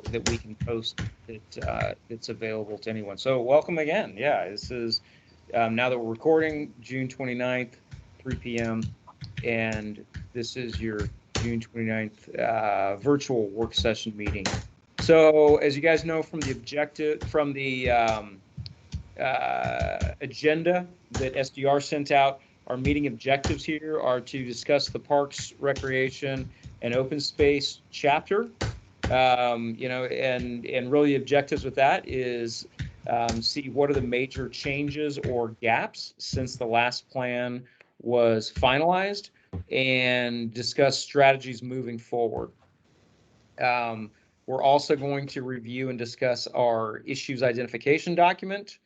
that we can post that's available to anyone. So welcome again. Yeah, this is now that we're recording June 29th, 3 p.m. and this is your June 29th virtual work session meeting. So as you guys know from the agenda that SDR sent out, our meeting objectives here are to discuss the Parks, Recreation, and Open Space chapter. And really the objectives with that is see what are the major changes or gaps since the last plan was finalized, and discuss strategies moving forward. We're also going to review and discuss our issues identification document,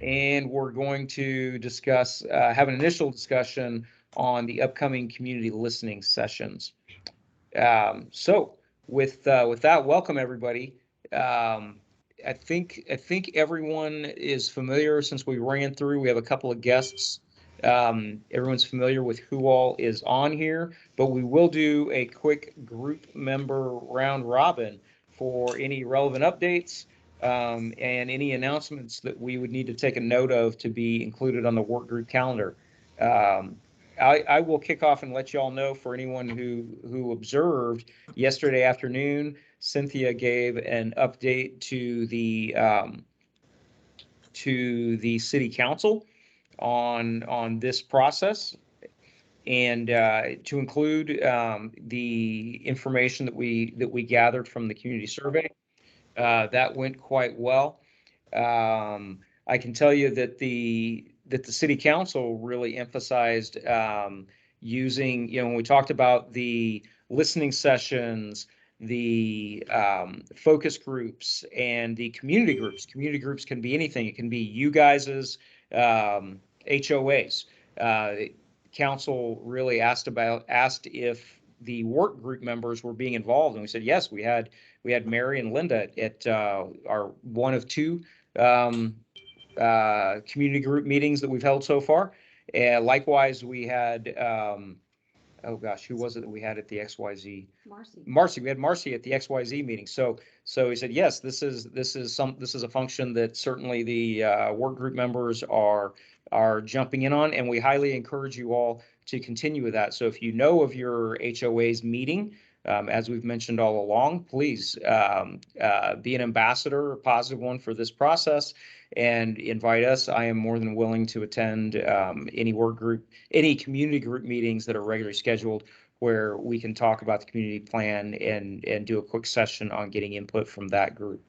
and we're going to discuss, have an initial discussion on the upcoming community listening sessions. So with that, welcome everybody. I think everyone is familiar since we ran through. We have a couple of guests. Everyone's familiar with who all is on here, but we will do a quick group member round robin for any relevant updates and any announcements that we would need to take a note of to be included on the work group calendar. I will kick off and let you all know, for anyone who observed yesterday afternoon, Cynthia gave an update to the city council on this process, and to include the information that we gathered from the community survey. That went quite well. I can tell you that the city council really emphasized using, when we talked about the listening sessions, the focus groups, and the community groups. Community groups can be anything. It can be you guys's HOAs. Council really asked if the work group members were being involved, and we said yes. We had Mary and Linda at our one of two community group meetings that we've held so far. And likewise, we had oh gosh, who was it that we had at the XYZ? Marcy. We had Marcy at the XYZ meeting. So he said yes. This is a function that certainly the work group members are jumping in on, and we highly encourage you all to continue with that. So if you know of your HOA's meeting, as we've mentioned all along, please be an ambassador, a positive one for this process, and invite us. I am more than willing to attend any work group, any community group meetings that are regularly scheduled, where we can talk about the community plan and do a quick session on getting input from that group.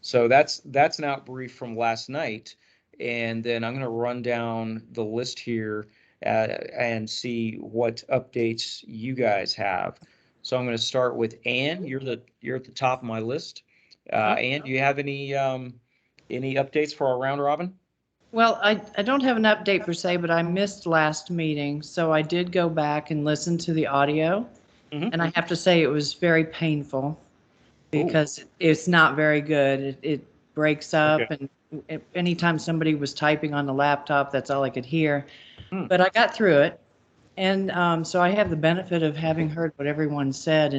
So that's an outbrief from last night. And then I'm going to run down the list here and see what updates you guys have. So I'm going to start with Ann. You're at the top of my list. Ann, do you have any updates for our round robin? Well, I don't have an update per se, but I missed last meeting, so I did go back and listen to the audio, and I have to say it was very painful because it's not very good. It breaks up, and anytime somebody was typing on the laptop, that's all I could hear. But I got through it, and so I have the benefit of having heard what everyone said,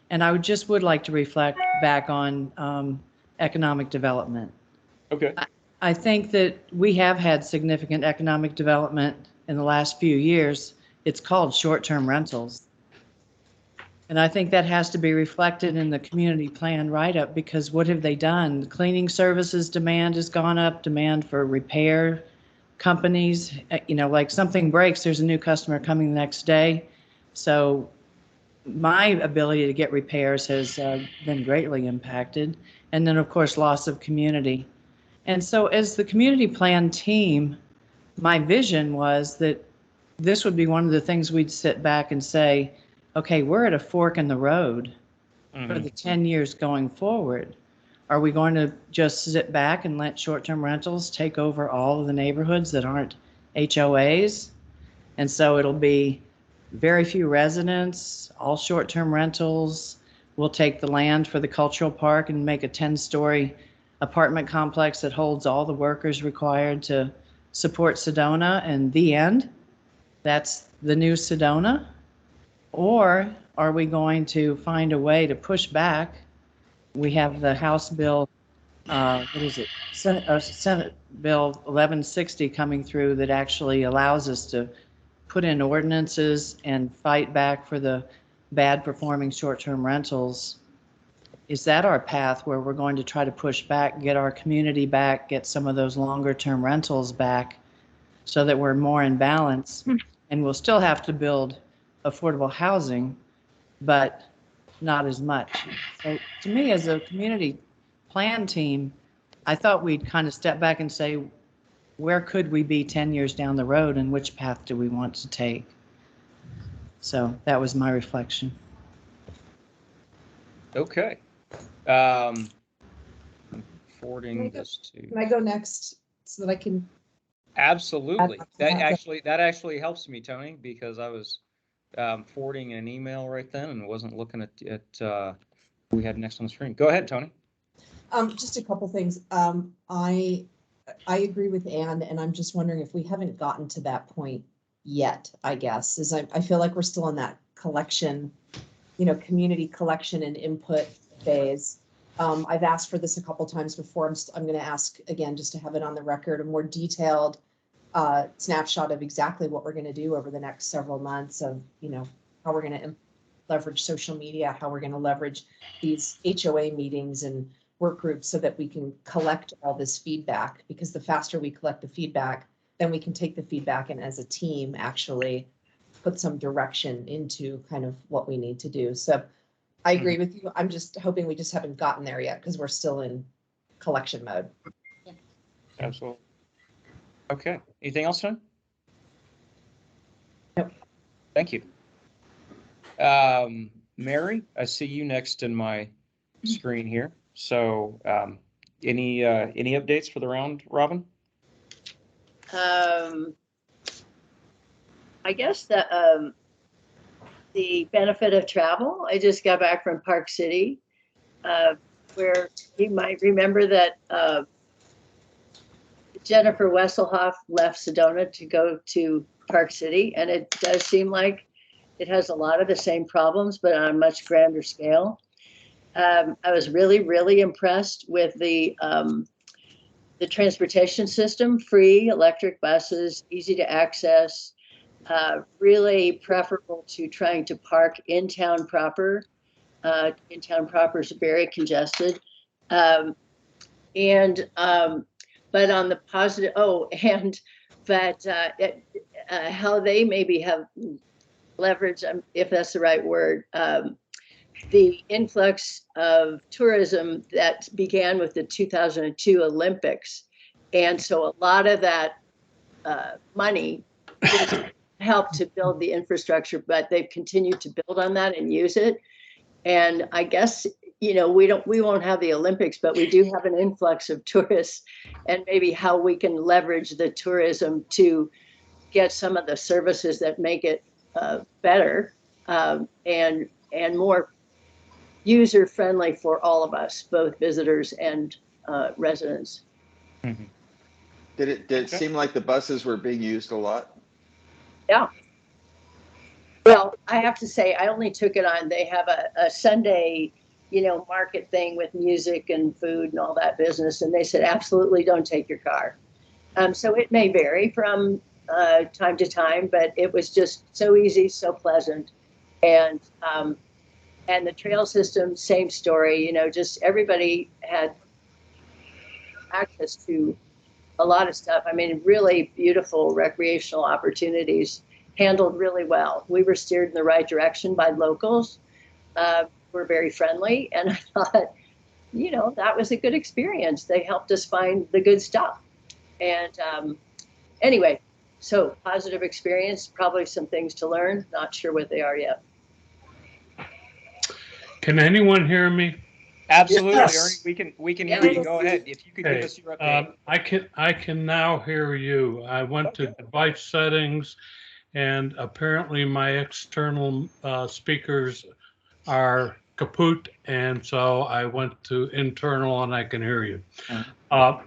and I would like to reflect back on economic development. Okay. I think that we have had significant economic development in the last few years. It's called short-term rentals. And I think that has to be reflected in the community plan write-up, because what have they done? The cleaning services demand has gone up, demand for repair companies, like something breaks, there's a new customer coming the next day. So my ability to get repairs has been greatly impacted. And then, of course, loss of community. And so as the community plan team, my vision was that this would be one of the things we'd sit back and say, okay, we're at a fork in the road for the 10 years going forward. Are we going to just sit back and let short-term rentals take over all of the neighborhoods that aren't HOAs? And so it'll be very few residents, all short-term rentals. We'll take the land for the cultural park and make a 10-story apartment complex that holds all the workers required to support Sedona, and the end. That's the new Sedona. Or are we going to find a way to push back we have the House Bill, what is it? Senate Bill 1160 coming through that actually allows us to put in ordinances and fight back for the bad performing short-term rentals. Is that our path where we're going to try to push back, get our community back, get some of those longer-term rentals back so that we're more in balance? And we'll still have to build affordable housing, but not as much. So to me, as a community plan team, I thought we'd kind of step back and say, where could we be 10 years down the road and which path do we want to take? So that was my reflection. Okay. I'm forwarding this to. Can I go next so that I can? Absolutely. That Okay. actually helps me, Tony, because I was forwarding an email right then and wasn't looking at who we had next on the screen. Go ahead, Tony. Just a couple things. I agree with Ann, and I'm just wondering if we haven't gotten to that point yet, I guess, is I feel like we're still in that collection, community collection and input phase. I've asked for this a couple times before. I'm going to ask again, just to have it on the record, a more detailed snapshot of exactly what we're going to do over the next several months of, how we're going to leverage social media, how we're going to leverage these HOA meetings and work groups so that we can collect all this feedback, because the faster we collect the feedback, then we can take the feedback and as a team actually put some direction into kind of what we need to do. So I agree with you. I'm just hoping we just haven't gotten there yet because we're still in collection mode. Absolutely. Okay. Anything else, Tony? Nope. Thank you. Mary, I see you next in my screen here. So any updates for the round robin? I guess the benefit of travel. I just got back from Park City, where you might remember that Jennifer Wesselhoff left Sedona to go to Park City, and it does seem like it has a lot of the same problems, but on a much grander scale. I was really, really impressed with the transportation system, free electric buses, easy to access, really preferable to trying to park in town proper. In town proper is very congested. But on the positive, how they maybe have leveraged, if that's the right word, the influx of tourism that began with the 2002 Olympics. And so a lot of that money helped to build the infrastructure, but they've continued to build on that and use it. And I guess, we won't have the Olympics, but we do have an influx of tourists, and maybe how we can leverage the tourism to get some of the services that make it better and more user friendly for all of us, both visitors and residents. Mm-hmm. Did it seem like the buses were being used a lot? Yeah. Well, I have to say, I only took it on. They have a Sunday, market thing with music and food and all that business, and they said absolutely don't take your car. So it may vary from time to time, but it was just so easy, so pleasant, and the trail system, same story. Just everybody had access to a lot of stuff. I mean, really beautiful recreational opportunities, handled really well. We were steered in the right direction by locals. We're very friendly, and I thought, that was a good experience. They helped us find the good stuff. And anyway, so positive experience, probably some things to learn. Not sure what they are yet. Can anyone hear me? Absolutely, Yes. Ernie. We can hear you. Go ahead. If you could give us your update. I can now hear you. I went to device settings, and apparently my external speakers are kaput, and so I went to internal, and I can hear you. Are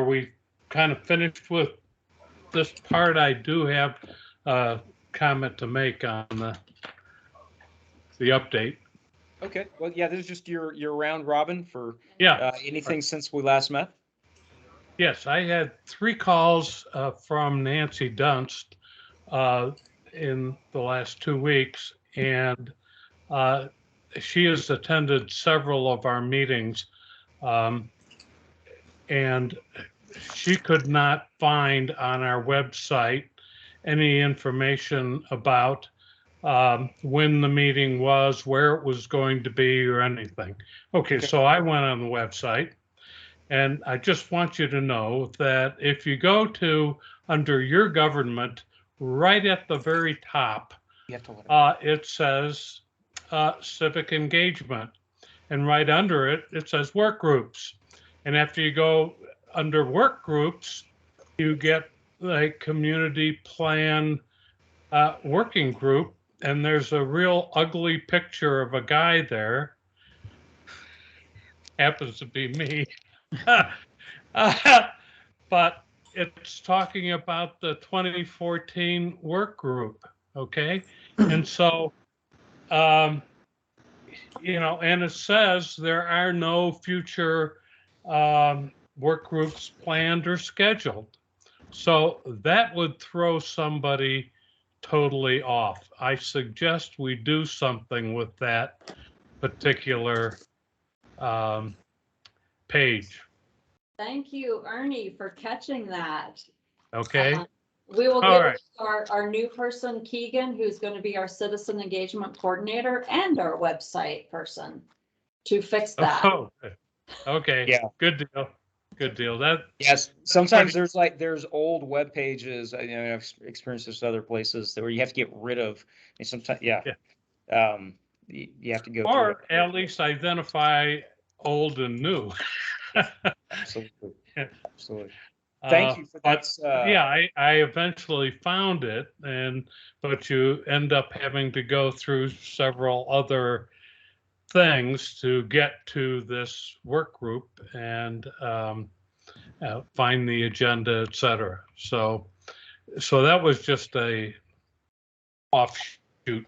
we kind of finished with this part? I do have a comment to make on the update. Okay, well, yeah, this is just your round robin for Yeah. anything since we last met. Yes, I had 3 calls from Nancy Dunst in the last 2 weeks, and she has attended several of our meetings, and she could not find on our website any information about when the meeting was, where it was going to be, or anything. Okay, so I went on the website. And I just want you to know that if you go to under your government, right at the very top, You have to let it. it says civic engagement. And right under it, it says work groups. And after you go under work groups, you get like community plan working group. And there's a real ugly picture of a guy there. Happens to be me. But it's talking about the 2014 work group, okay? And so, and it says there are no future work groups planned or scheduled. So that would throw somebody totally off. I suggest we do something with that particular page. Thank you, Ernie, for catching that. Okay. We will All get right. our new person, Keegan, who's going to be our citizen engagement coordinator and our website person to fix that. Oh, okay. Yeah. Good deal. Good deal. That Yes, sometimes there's old web pages. I've experienced this other places where you have to get rid of, and sometimes, yeah. You have to go through or that. at least identify old and new. Absolutely. Absolutely. Thank you for that. Yeah, I eventually found it, but you end up having to go through several other things to get to this work group and find the agenda, etc. So that was just a offshoot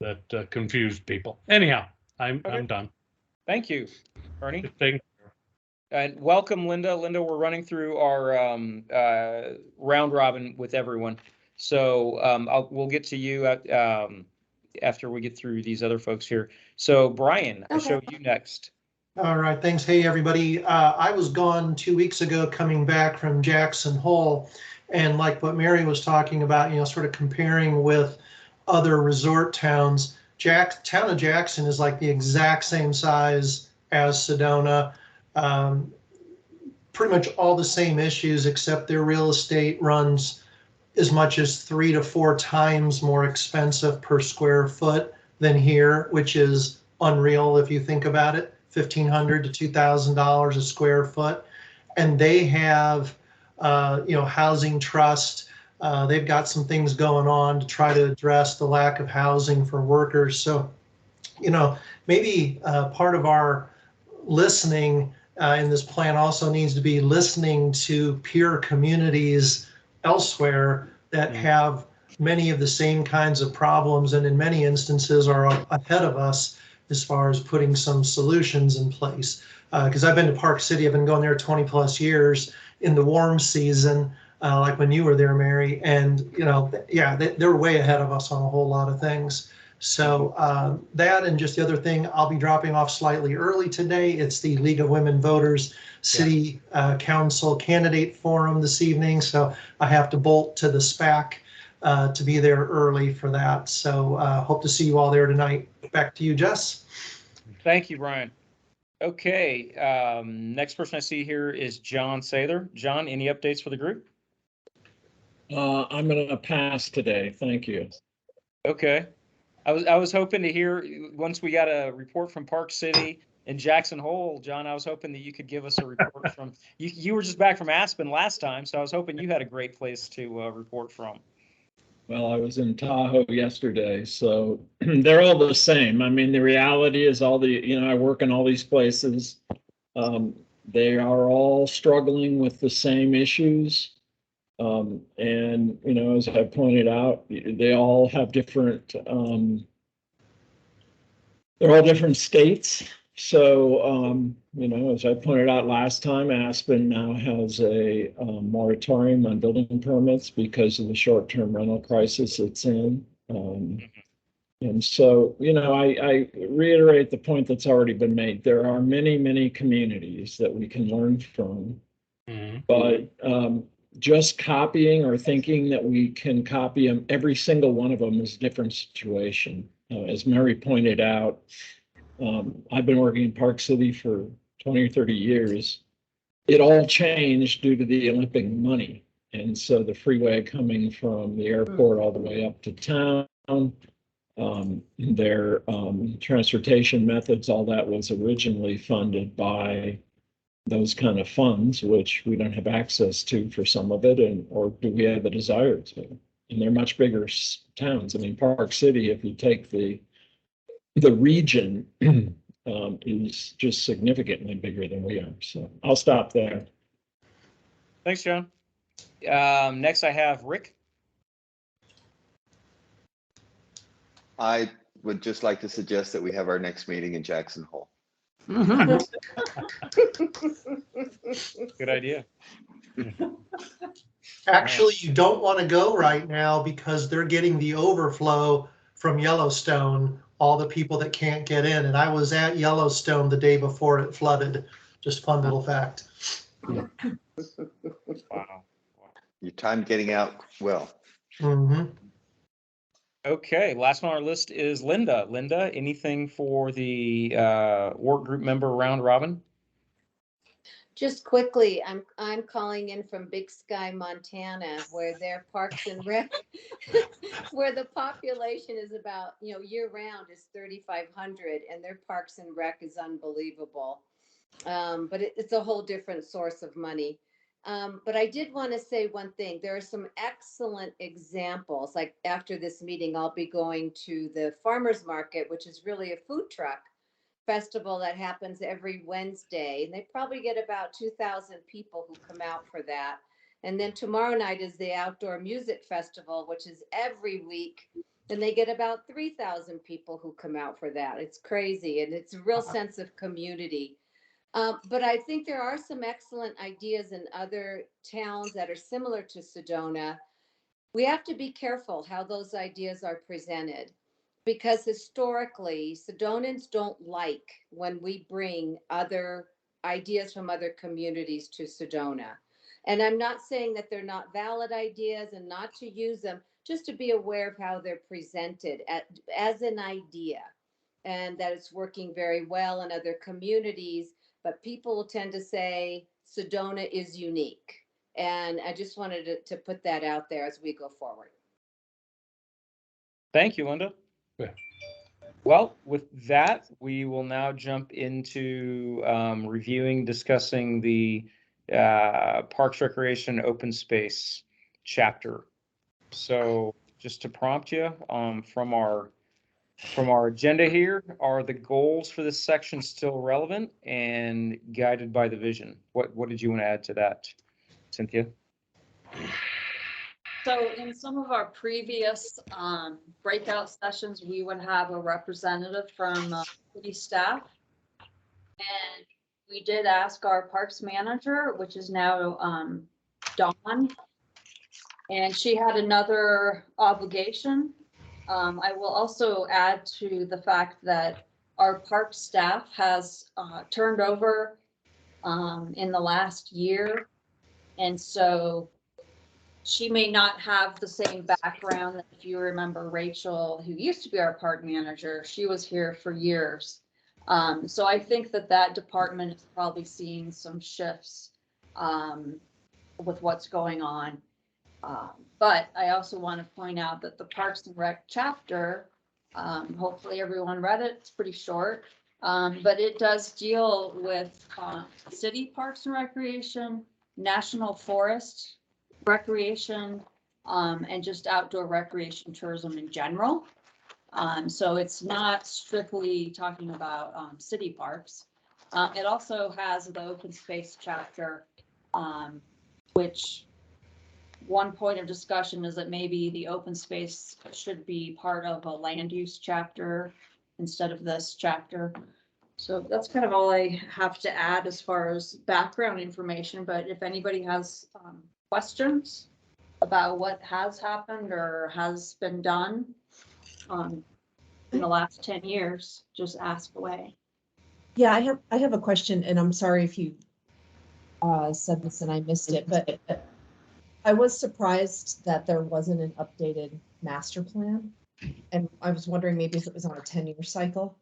that confused people. Anyhow, I'm done. Thank you, Ernie. Thank And welcome, Linda. Linda, we're running through our round robin with everyone. So we'll get to you after we get through these other folks here. So Brian, I show you next. All right, thanks. Hey, everybody. I was gone 2 weeks ago coming back from Jackson Hole. And like what Mary was talking about, sort of comparing with other resort towns, town of Jackson is like the exact same size as Sedona. Pretty much all the same issues, except their real estate runs as much as 3 to 4 times more expensive per square foot than here, which is unreal if you think about it. $1,500 to $2,000 a square foot, and they have, housing trust. They've got some things going on to try to address the lack of housing for workers. So, maybe part of our listening in this plan also needs to be listening to peer communities elsewhere that have many of the same kinds of problems, and in many instances are ahead of us as far as putting some solutions in place. Because I've been to Park City, I've been going there 20 plus years in the warm season, like when you were there, Mary, and they're way ahead of us on a whole lot of things. So that, and just the other thing, I'll be dropping off slightly early today. It's the League of Women Voters City Council Candidate Forum this evening, so I have to bolt to the SPAC to be there early for that. So hope to see you all there tonight. Back to you, Jess. Thank you, Brian. Okay, next person I see here is John Sather. John, any updates for the group? I'm going to pass today. Thank you. Okay. I was hoping to hear, once we got a report from Park City and Jackson Hole, John, I was hoping that you could give us a report from, you were just back from Aspen last time, so I was hoping you had a great place to report from. Well, I was in Tahoe yesterday, so they're all the same. I mean, the reality is I work in all these places. They are all struggling with the same issues. And, as I pointed out, they all have different they're all different states. So, you know, as I pointed out last time, Aspen now has a moratorium on building permits because of the short-term rental crisis it's in. And so, you know, I reiterate the point that's already been made. There are many, many communities that we can learn from, but just copying or thinking that we can copy them, every single one of them is a different situation. As Mary pointed out, I've been working in Park City for 20 or 30 years. It all changed due to the Olympic money. And so the freeway coming from the airport all the way up to town, their transportation methods, all that was originally funded by those kind of funds, which we don't have access to for some of it, and or do we have the desire to? And they're much bigger towns. I mean, Park City, if you take the region, is just significantly bigger than we are. So I'll stop there. Thanks, John. Next I have Rick. I would just like to suggest that we have our next meeting in Jackson Hole. Good idea. Actually, you don't want to go right now because they're getting the overflow from Yellowstone, all the people that can't get in. And I was at Yellowstone the day before it flooded. Just fun little fact. Wow. Your time getting out well. Mm-hmm. Okay, last on our list is Linda. Linda, anything for the work group member round robin? Just quickly, I'm calling in from Big Sky, Montana, where their Parks and Rec, where the population is about, year round is 3,500, and their Parks and Rec is unbelievable. But it's a whole different source of money. But I did want to say one thing. There are some excellent examples. Like after this meeting, I'll be going to the farmers market, which is really a food truck festival that happens every Wednesday. And they probably get about 2,000 people who come out for that. And then tomorrow night is the outdoor music festival, which is every week. And they get about 3,000 people who come out for that. It's crazy. And it's a real sense of community. But I think there are some excellent ideas in other towns that are similar to Sedona. We have to be careful how those ideas are presented, because historically, Sedonans don't like when we bring other ideas from other communities to Sedona. And I'm not saying that they're not valid ideas and not to use them, just to be aware of how they're presented as an idea, and that it's working very well in other communities. But people will tend to say Sedona is unique. And I just wanted to put that out there as we go forward. Thank you, Linda. Yeah. Well, with that, we will now jump into reviewing, discussing the Parks, Recreation, Open Space chapter. So just to prompt you from our agenda here, are the goals for this section still relevant and guided by the vision? What did you want to add to that, Cynthia? So in some of our previous breakout sessions, we would have a representative from city staff. And we did ask our parks manager, which is now Dawn, and she had another obligation. I will also add to the fact that our park staff has turned over in the last year. And so she may not have the same background. If you remember Rachel, who used to be our park manager, she was here for years. So I think that department is probably seeing some shifts with what's going on. But I also want to point out that the Parks and Rec chapter, hopefully everyone read it, it's pretty short, but it does deal with city parks and recreation, national forest recreation, and just outdoor recreation tourism in general. So it's not strictly talking about city parks. It also has the open space chapter, which one point of discussion is that maybe the open space should be part of a land use chapter. instead of this chapter. So that's kind of all I have to add as far as background information, but if anybody has questions about what has happened or has been done in the last 10 years, just ask away. Yeah, I have a question, and I'm sorry if you said this and I missed it, but I was surprised that there wasn't an updated master plan. And I was wondering maybe if it was on a 10-year cycle.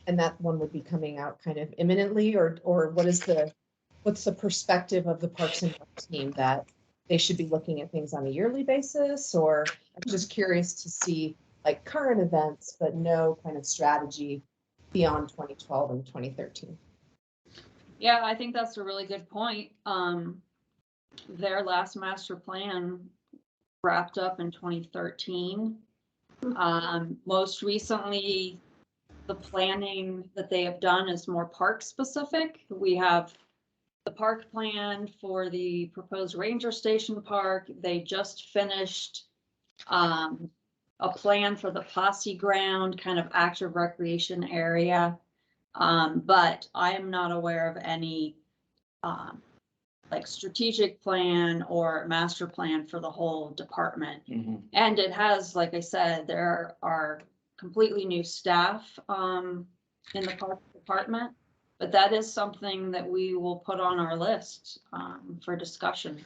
And that one would be coming out kind of imminently, or what's the perspective of the Parks and Rec team that they should be looking at things on a yearly basis? Or I'm just curious to see like current events, but no kind of strategy beyond 2012 and 2013. Yeah, I think that's a really good point. Their last master plan wrapped up in 2013. Most recently, the planning that they have done is more park specific. We have the park plan for the proposed ranger station park. They just finished a plan for the posse ground, kind of active recreation area. But I am not aware of any like strategic plan or master plan for the whole department. And it has, like I said, there are completely new staff in the park department, but that is something that we will put on our list for discussion.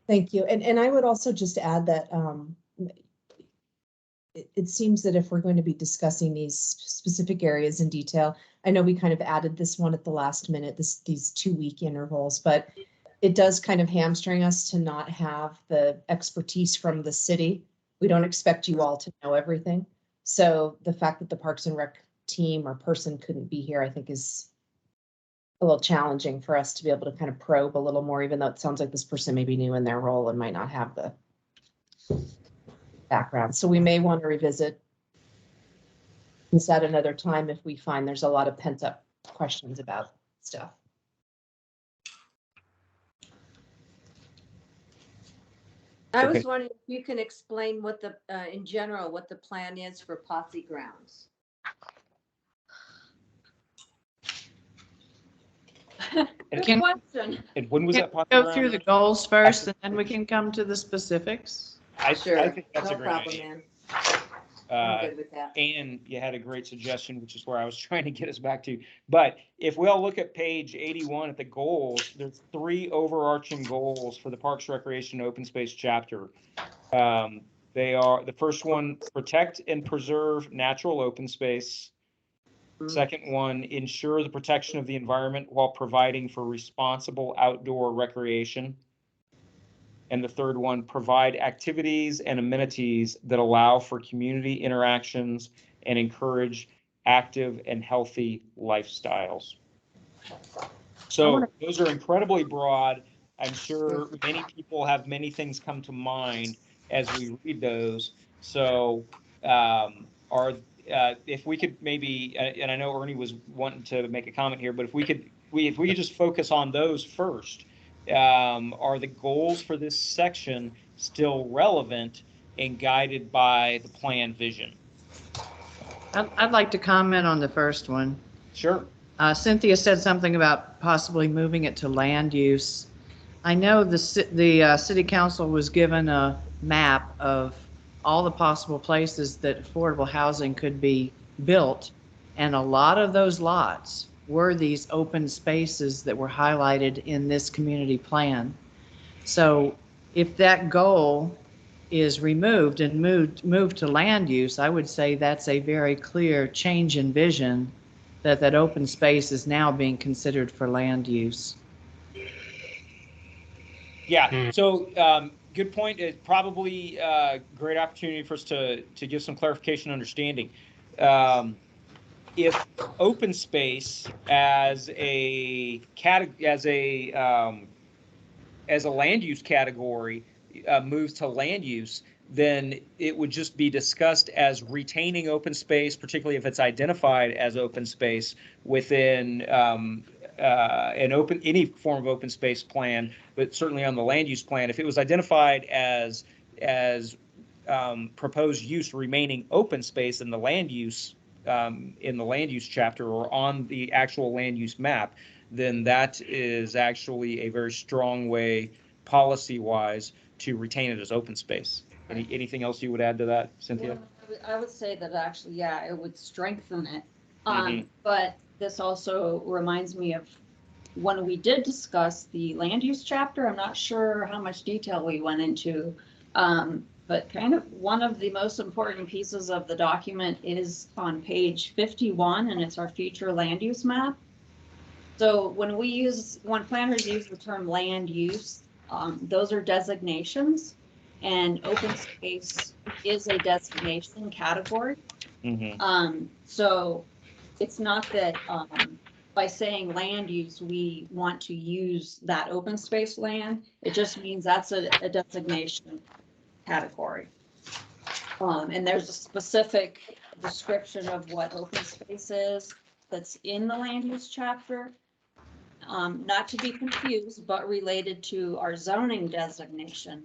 Thank you. And I would also just add that it seems that if we're going to be discussing these specific areas in detail, I know we kind of added this one at the last minute, these 2-week intervals, but it does kind of hamstring us to not have the expertise from the city. We don't expect you all to know everything. So the fact that the Parks and Rec team or person couldn't be here, I think is a little challenging for us to be able to kind of probe a little more, even though it sounds like this person may be new in their role and might not have the background. So we may want to revisit this at another time if we find there's a lot of pent up questions about stuff. I was Okay. wondering if you can explain what the, in general, what the plan is for posse grounds. Good Can- question. And when was Can that? we popular go through the around? goals first and then we can come to the specifics? I Sure, think that's no a great problem, idea. man. I'm good with that. And you had a great suggestion, which is where I was trying to get us back to. But if we all look at page 81 at the goals, there's 3 overarching goals for the Parks, Recreation, and Open Space chapter. They are, the first one, protect and preserve natural open space. Second one, ensure the protection of the environment while providing for responsible outdoor recreation. And the third one, provide activities and amenities that allow for community interactions and encourage active and healthy lifestyles. So those are incredibly broad. I'm sure many people have many things come to mind as we read those. So if we could maybe, and I know Ernie was wanting to make a comment here, but if we could just focus on those first. Are the goals for this section still relevant and guided by the plan vision? I'd like to comment on the first one. Sure. Cynthia said something about possibly moving it to land use. I know the city council was given a map of all the possible places that affordable housing could be built, and a lot of those lots were these open spaces that were highlighted in this community plan. So if that goal is removed and moved to land use, I would say that's a very clear change in vision that open space is now being considered for land use. Yeah. So good point. It's probably a great opportunity for us to give some clarification and understanding. If open space as a land use category moves to land use, then it would just be discussed as retaining open space, particularly if it's identified as open space within any form of open space plan, but certainly on the land use plan. If it was identified as proposed use remaining open space in the land use chapter or on the actual land use map, then that is actually a very strong way, policy-wise, to retain it as open space. Anything else you would add to that, Cynthia? Well, I would say that actually, yeah, it would strengthen it. Mhm. But this also reminds me of when we did discuss the land use chapter. I'm not sure how much detail we went into. But kind of one of the most important pieces of the document is on page 51, and it's our future land use map. So when planners use the term land use, those are designations, and open space is a designation category. So it's not that by saying land use, we want to use that open space land. It just means that's a designation category. And there's a specific description of what open space is that's in the land use chapter. Not to be confused, but related to our zoning designation.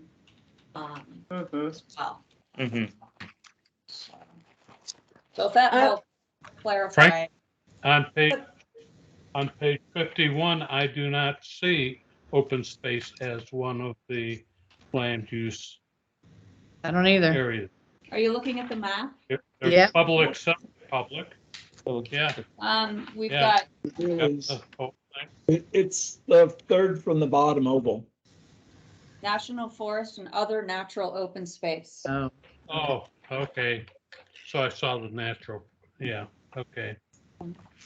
As well. So if that helps clarify. Frank, on page 51, I do not see open space as one of the land use I don't either. areas. Are you looking at the map? There's Yeah. public, semi-public. Yeah. We've Yeah. got, It's the third from the bottom oval. national forest and other natural open space. Oh, Oh, okay. So I saw the natural, yeah, okay.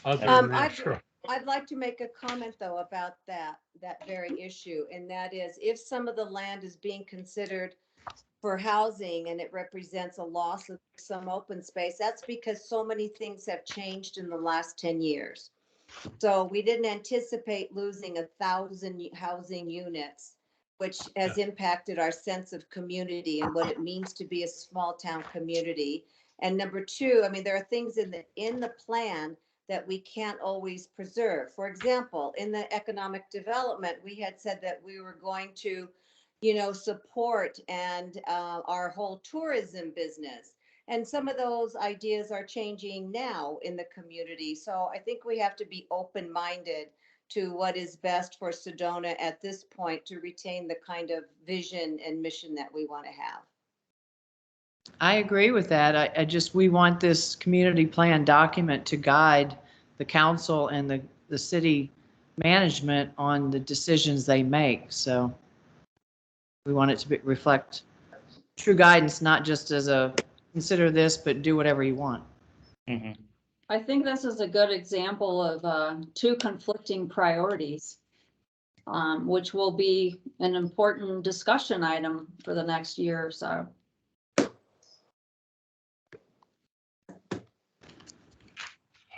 Other natural. I'd like to make a comment though about that very issue, and that is if some of the land is being considered for housing and it represents a loss of some open space, that's because so many things have changed in the last 10 years. So we didn't anticipate losing 1,000 housing units, which has impacted our sense of community and what it means to be a small town community. And number two, I mean, there are things in the plan that we can't always preserve. For example, in the economic development, we had said that we were going to, support and our whole tourism business. And some of those ideas are changing now in the community. So I think we have to be open-minded to what is best for Sedona at this point to retain the kind of vision and mission that we want to have. I agree with that. We want this community plan document to guide the council and the city management on the decisions they make. So we want it to reflect true guidance, not just as a consider this, but do whatever you want. I think this is a good example of two conflicting priorities, which will be an important discussion item for the next year or so.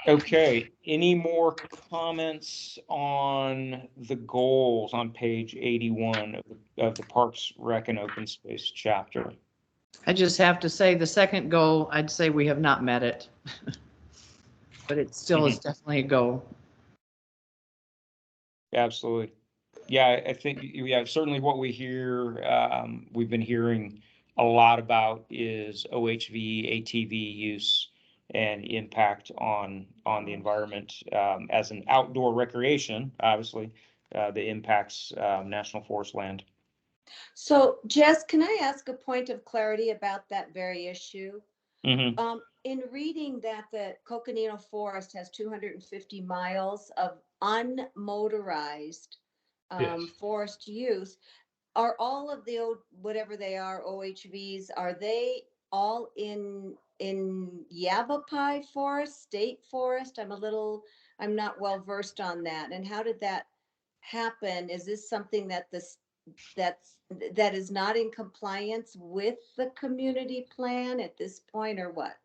Okay, any more comments on the goals on page 81 of the Parks, Rec, and Open Space chapter? I just have to say the second goal, I'd say we have not met it, but it still is definitely a goal. Absolutely. Yeah, I think, certainly what we hear, we've been hearing a lot about is OHV, ATV use and impact on the environment as an outdoor recreation, obviously, the impacts national forest land. So Jess, can I ask a point of clarity about that very issue? In reading that the Coconino Forest has 250 miles of unmotorized forest use, are all of the, whatever they are, OHVs, are they all in Yavapai Forest, State Forest? I'm not well versed on that. And how did that happen? Is this something that that is not in compliance with the community plan at this point, or what?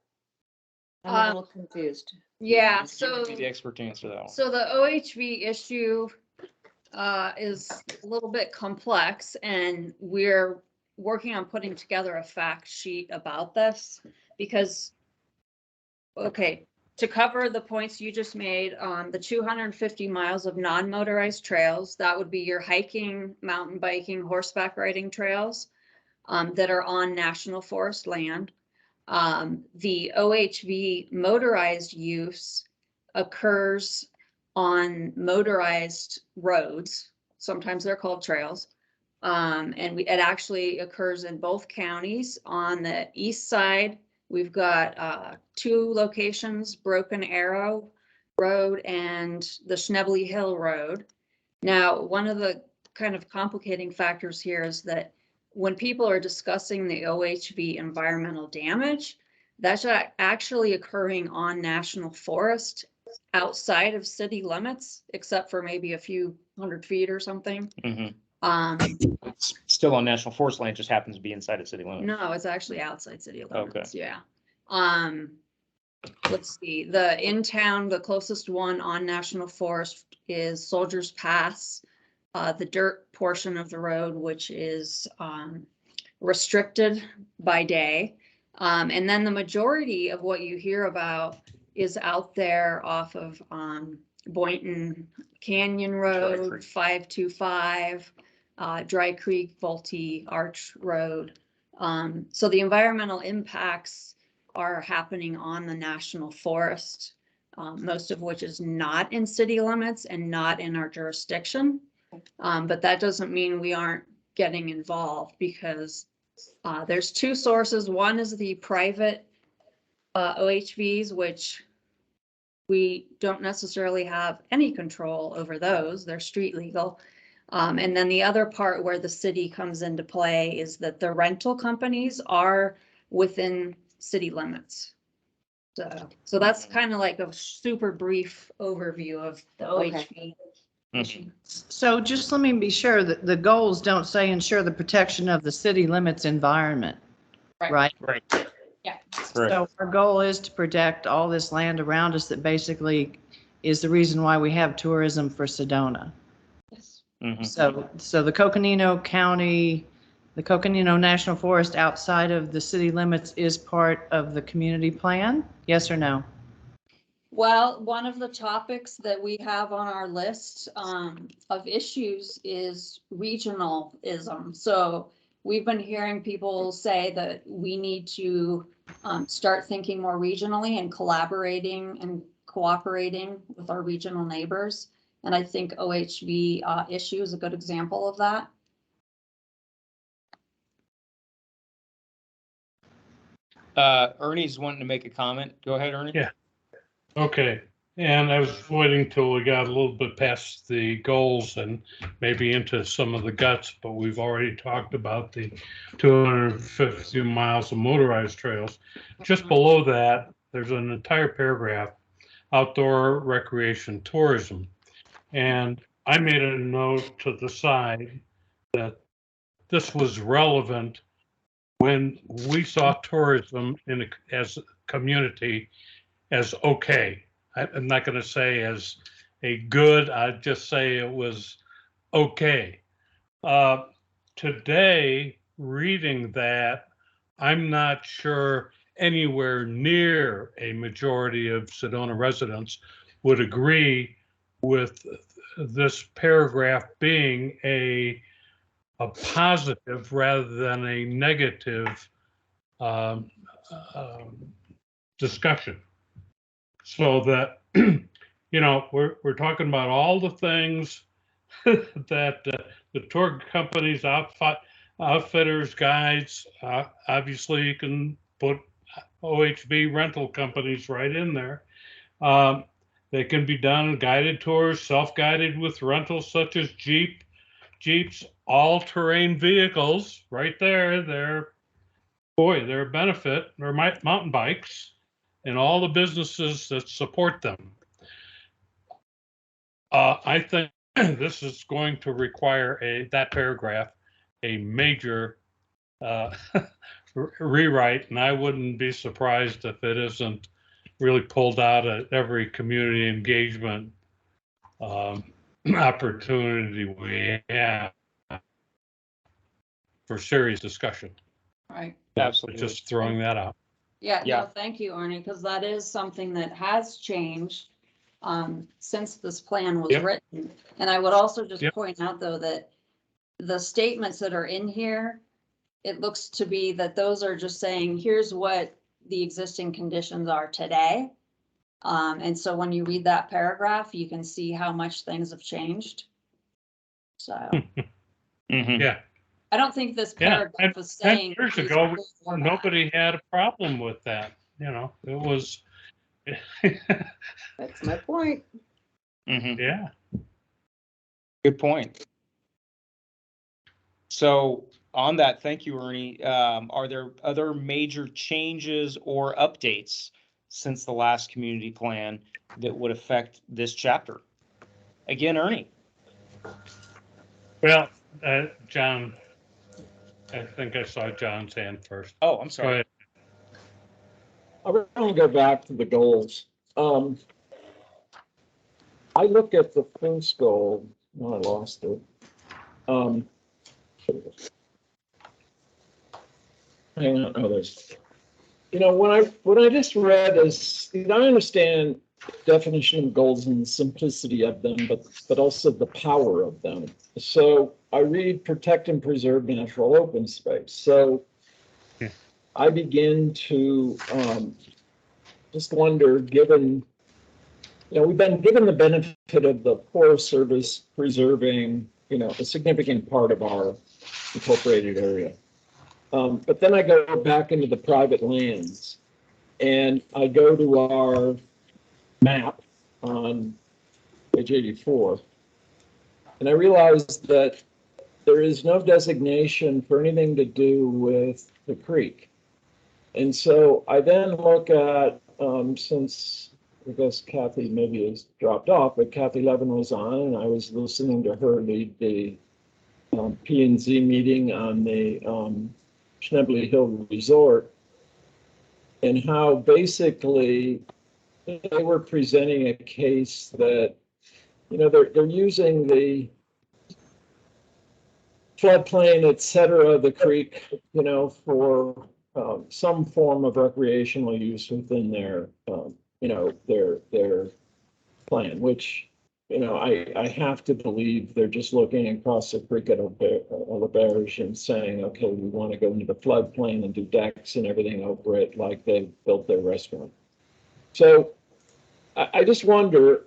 I'm a little confused. Yeah, So be the expert to answer that one. So the OHV issue is a little bit complex, and we're working on putting together a fact sheet about this because, okay, to cover the points you just made on the 250 miles of non-motorized trails, that would be your hiking, mountain biking, horseback riding trails. that are on national forest land. The OHV motorized use occurs on motorized roads. Sometimes they're called trails. It actually occurs in both counties. On the east side, we've got 2 locations, Broken Arrow Road and the Schnebly Hill Road. Now, one of the kind of complicating factors here is that when people are discussing the OHV environmental damage, that's actually occurring on national forest outside of city limits, except for maybe a few 100 feet or something. Mhm. Um, It's still on national forest land, just happens to be inside of city limits. no, it's actually outside city Okay. limits, yeah. Let's see, in town, the closest one on national forest is Soldiers Pass. The dirt portion of the road, which is restricted by day. And then the majority of what you hear about is out there off of Boynton Canyon Road, Creek. 525, Dry Creek, Vultee Arch Road. So the environmental impacts are happening on the national forest, most of which is not in city limits and not in our jurisdiction. But that doesn't mean we aren't getting involved, because there's 2 sources. One is the private OHVs, which we don't necessarily have any control over those. They're street legal. And then the other part where the city comes into play is that the rental companies are within city limits. So that's kind of like a super brief overview of the OHV. Mhm. So just let me be sure that the goals don't say ensure the protection of the city limits environment, right? Right. Yeah. Correct. So our goal is to protect all this land around us that basically is the reason why we have tourism for Sedona. Yes. Mhm. So the Coconino County, the Coconino National Forest outside of the city limits is part of the community plan? Yes or no? Well, one of the topics that we have on our list of issues is regionalism. So we've been hearing people say that we need to start thinking more regionally and collaborating and cooperating with our regional neighbors. And I think OHV issue is a good example of that. Ernie's wanting to make a comment. Go ahead, Ernie. Yeah. Okay, and I was waiting till we got a little bit past the goals and maybe into some of the guts, but we've already talked about the 250 miles of motorized trails. Just below that, there's an entire paragraph, outdoor recreation tourism. And I made a note to the side that this was relevant when we saw tourism as a community as okay. I'm not going to say as a good, I'd just say it was okay. Today, reading that, I'm not sure anywhere near a majority of Sedona residents would agree with this paragraph being a positive rather than a negative um, discussion. So that, we're talking about all the things that the tour companies, outfitters, guides, obviously you can put OHV rental companies right in there. They can be done guided tours, self-guided with rentals such as Jeeps, all-terrain vehicles, right there. They're a benefit. They're mountain bikes and all the businesses that support them. I think this is going to require that paragraph, a major rewrite, and I wouldn't be surprised if it isn't really pulled out at every community engagement opportunity we have for serious discussion. Right. Absolutely. Just throwing that out. Yeah, Yeah. no, thank you, Ernie, because that is something that has changed since this plan was Yep. written. And I would also just Yep. point out, though, that the statements that are in here it looks to be that those are just saying, here's what the existing conditions are today. And so when you read that paragraph, you can see how much things have changed. So Mhm. Yeah, I don't think this yeah. paragraph is 10 saying. years these ago, rules were bad. nobody had a problem with that, you know, it was, That's my point. Mhm. yeah. Good point. So on that, thank you, Ernie. Are there other major changes or updates since the last community plan that would affect this chapter? Again, Ernie. Well, John, I think I saw John's hand first. Oh, I'm Go sorry. ahead. I want to go back to the goals. I look at the first goal. Oh, I lost it. Hang on. Oh, there's. You know, when I just read as, you know, I understand definition of goals and the simplicity of them, but also the power of them. So I read protect and preserve natural open space. So Yeah. I begin to just wonder, given, you know, we've been given the benefit of the Forest Service preserving, you know, a significant part of our incorporated area. But then I go back into the private lands and I go to our map on page 84. And I realize that there is no designation for anything to do with the creek. And so I then look at, since I guess Kathy maybe has dropped off, but Kathy Levin was on and I was listening to her lead the P&Z meeting on the Schnebly Hill Resort, and how basically they were presenting a case that, you know, they're using the floodplain, et cetera, the creek, you know, for some form of recreational use within their, you know, their plan, which, you know, I have to believe they're just looking across the creek at L'Auberge and saying, okay, we want to go into the floodplain and do decks and everything over it like they built their restaurant. So I just wonder,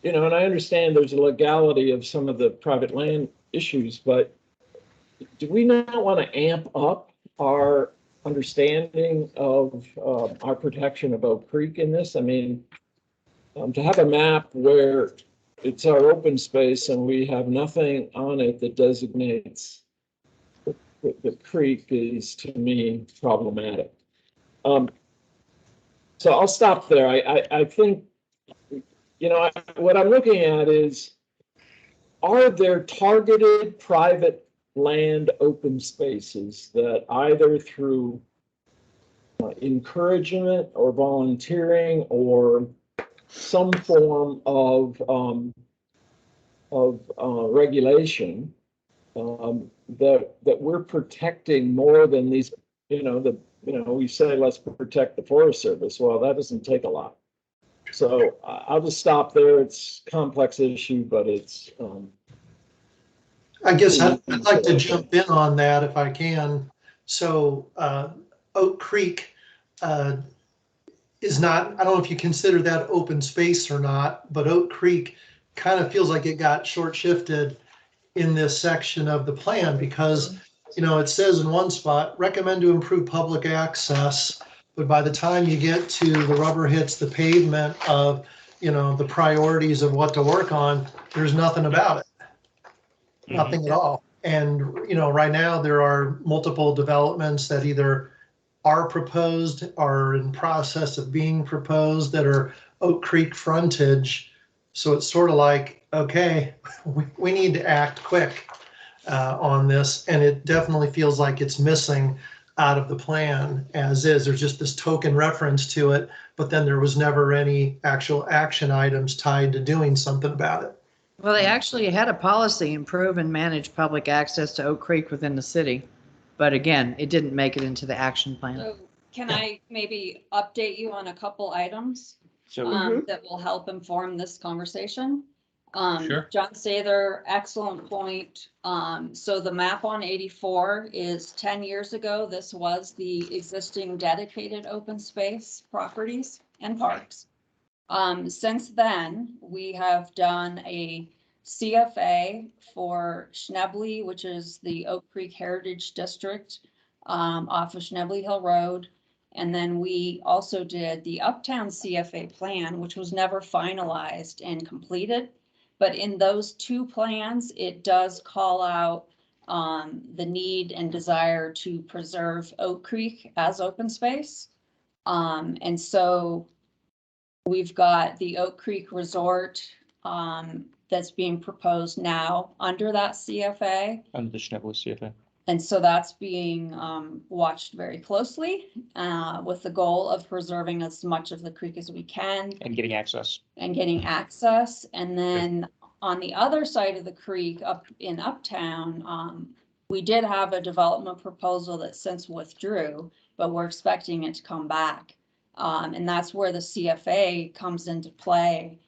you know, and I understand there's a legality of some of the private land issues, but do we not want to amp up our understanding of our protection of Oak Creek in this? I mean, to have a map where it's our open space and we have nothing on it that designates the creek is, to me, problematic. So I'll stop there. I think, you know, what I'm looking at is, are there targeted private land open spaces that either through encouragement or volunteering or some form of regulation that we're protecting more than these, you know, we say let's protect the Forest Service. Well, that doesn't take a lot. So I'll just stop there. It's a complex issue, but it's. I guess I'd like to jump in on that if I can. So Oak Creek is not, I don't know if you consider that open space or not, but Oak Creek kind of feels like it got short shifted in this section of the plan because, you know, it says in one spot, recommend to improve public access. But by the time you get to the rubber hits the pavement of, you know, the priorities of what to work on, there's nothing about it. Nothing at all. And, you know, right now there are multiple developments that either are proposed or in process of being proposed that are Oak Creek frontage. So it's sort of like, okay, we need to act quick on this. And it definitely feels like it's missing out of the plan as is. There's just this token reference to it, but then there was never any actual action items tied to doing something about it. Well, they actually had a policy, improve and manage public access to Oak Creek within the city. But again, it didn't make it into the action plan. So can I maybe update you on a couple items So that will help inform this conversation? Sure. John Sather, excellent point. So the map on 84 is 10 years ago. This was the existing dedicated open space properties and parks. Since then, we have done a CFA for Schnebly, which is the Oak Creek Heritage District, off of Schnebly Hill Road. And then we also did the Uptown CFA plan, which was never finalized and completed. But in those two plans, it does call out the need and desire to preserve Oak Creek as open space. And so we've got the Oak Creek Resort that's being proposed now under that CFA. Under the Schnebel CFA. And so that's being watched very closely with the goal of preserving as much of the creek as we can. And getting access. And then on the other side of the creek up in Uptown, we did have a development proposal that since withdrew, but we're expecting it to come back. And that's where the CFA comes into play.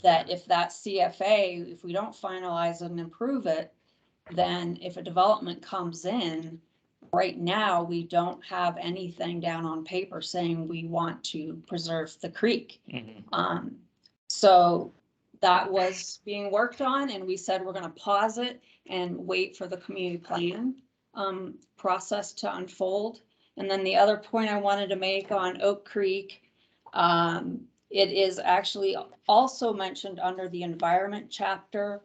That if that CFA, if we don't finalize it and improve it, then if a development comes in, right now, we don't have anything down on paper saying we want to preserve the creek. Mm-hmm. So that was being worked on, and we said we're going to pause it and wait for the community plan process to unfold. And then the other point I wanted to make on Oak Creek, it is actually also mentioned under the environment chapter.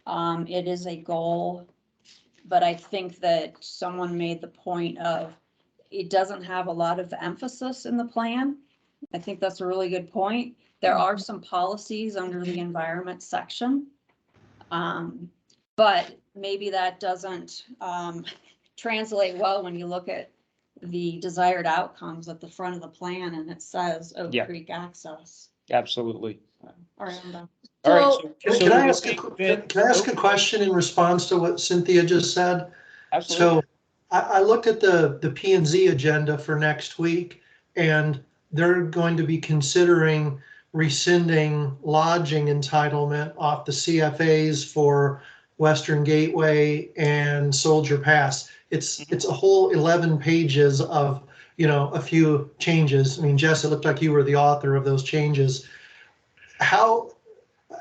It is a goal, but I think that someone made the point of it doesn't have a lot of emphasis in the plan. I think that's a really good point. There are some policies under the environment section, but maybe that doesn't translate well when you look at the desired outcomes at the front of the plan and it says Oak Creek access. Absolutely. All right, I'm done. All right. Can I ask a question in response to what Cynthia just said? Absolutely. So I looked at the P and Z agenda for next week, and they're going to be considering rescinding lodging entitlement off the CFAs for Western Gateway and Soldier Pass. It's a whole 11 pages of, a few changes. I mean, Jess, it looked like you were the author of those changes.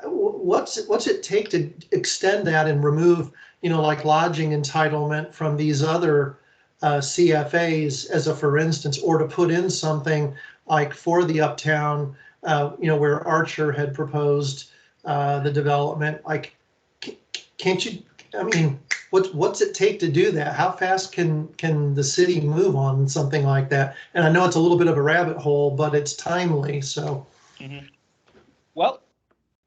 What's it take to extend that and remove, like lodging entitlement from these other CFAs as a for instance, or to put in something like for the Uptown, where Archer had proposed the development? Like, can't you? I mean, what's it take to do that? How fast can the city move on something like that? And I know it's a little bit of a rabbit hole, but it's timely. So, well,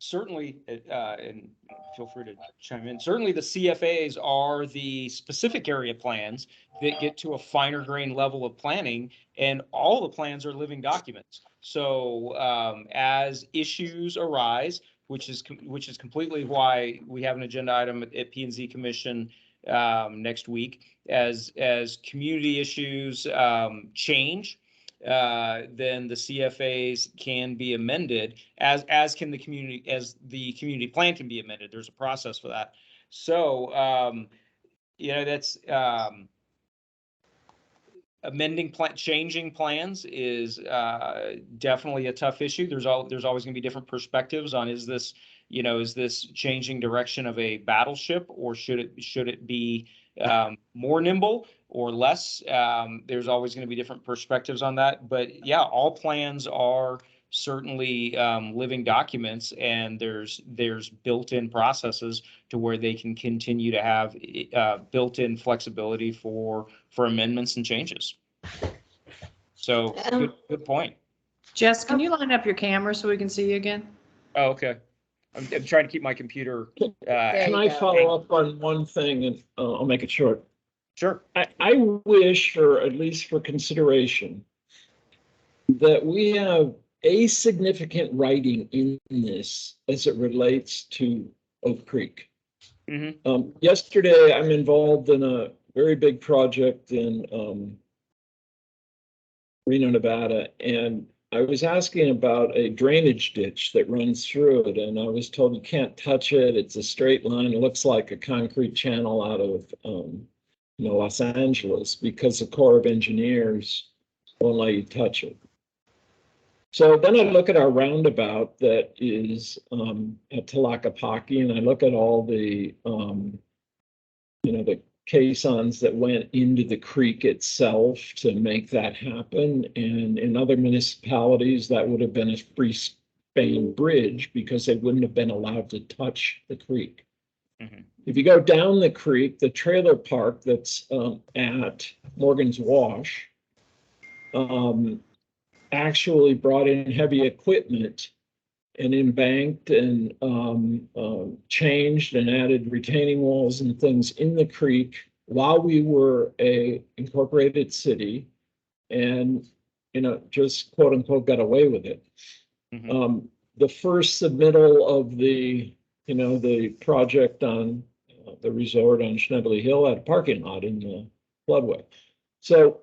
certainly, and feel free to chime in. Certainly, the CFAs are the specific area plans that get to a finer grain level of planning, and all the plans are living documents. So, as issues arise, which is completely why we have an agenda item at P&Z Commission next week, as community issues change, then the CFAs can be amended as can the community plan can be amended. There's a process for that. So that's changing plans is definitely a tough issue. There's always going to be different perspectives on is this changing direction of a battleship, or should it be more nimble or less? There's always going to be different perspectives on that. But yeah, all plans are certainly living documents, and there's built-in processes to where they can continue to have built-in flexibility for amendments and changes. So good point. Jess, can you line up your camera so we can see you again? Oh, okay. I'm trying to keep my computer. Can I follow up on one thing, and I'll make it short? Sure. I wish, or at least for consideration, that we have a significant writing in this as it relates to Oak Creek. Mm-hmm. Yesterday, I'm involved in a very big project in Reno, Nevada, and I was asking about a drainage ditch that runs through it, and I was told you can't touch it. It's a straight line. It looks like a concrete channel out of Los Angeles, because the Corps of Engineers won't let you touch it. So then I look at our roundabout that is at Tlaquepaque, and I look at all the the caissons that went into the creek itself to make that happen. And in other municipalities, that would have been a free span bridge because they wouldn't have been allowed to touch the creek. Mhm. If you go down the creek, the trailer park that's at Morgan's Wash actually brought in heavy equipment and embanked and changed and added retaining walls and things in the creek while we were a incorporated city, and just quote unquote got away with it. Mhm. The first submittal of the the project on the resort on Schnebly Hill had a parking lot in the floodway. So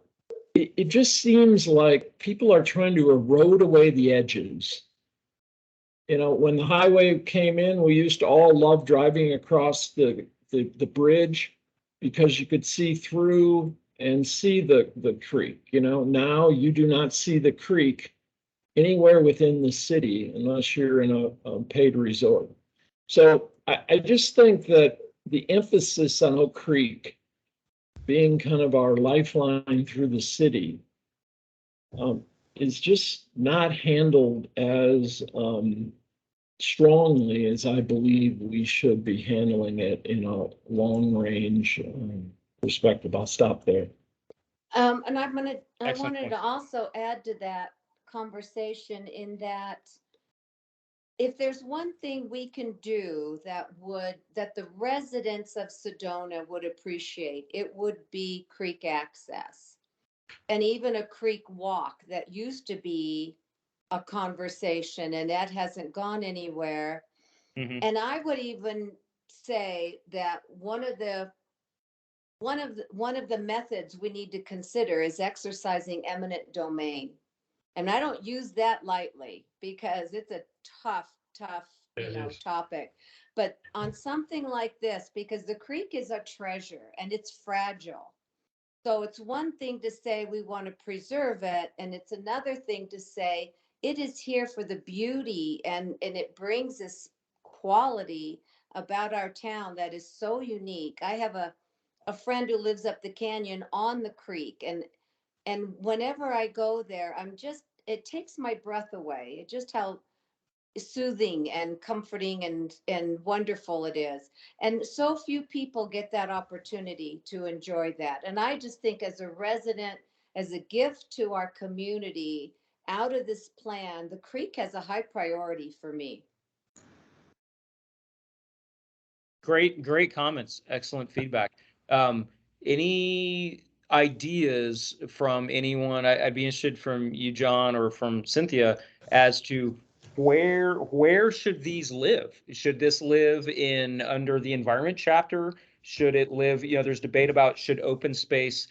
it just seems like people are trying to erode away the edges. When the highway came in, we used to all love driving across the bridge because you could see through and see the creek. Now you do not see the creek anywhere within the city unless you're in a paid resort. So I just think that the emphasis on Oak Creek being kind of our lifeline through the city is just not handled as strongly as I believe we should be handling it in a long range perspective. I'll stop there. And I Excellent wanted point. to also add to that conversation in that if there's one thing we can do that the residents of Sedona would appreciate, it would be creek access. And even a creek walk that used to be a conversation, and that hasn't gone anywhere. Mhm. And I would even say that one of the methods we need to consider is exercising eminent domain. And I don't use that lightly because it's a tough It is. topic. But on something like this, because the creek is a treasure and it's fragile. So it's one thing to say we want to preserve it, and it's another thing to say it is here for the beauty, and it brings this quality about our town that is so unique. I have a friend who lives up the canyon on the creek, and whenever I go there, it takes my breath away. It just how soothing and comforting and wonderful it is. And so few people get that opportunity to enjoy that. And I just think as a resident, as a gift to our community, out of this plan, the creek has a high priority for me. Great comments. Excellent feedback. Any ideas from anyone? I'd be interested from you, John, or from Cynthia, as to where should these live? Should this live in under the environment chapter? Should it live? There's debate about should open space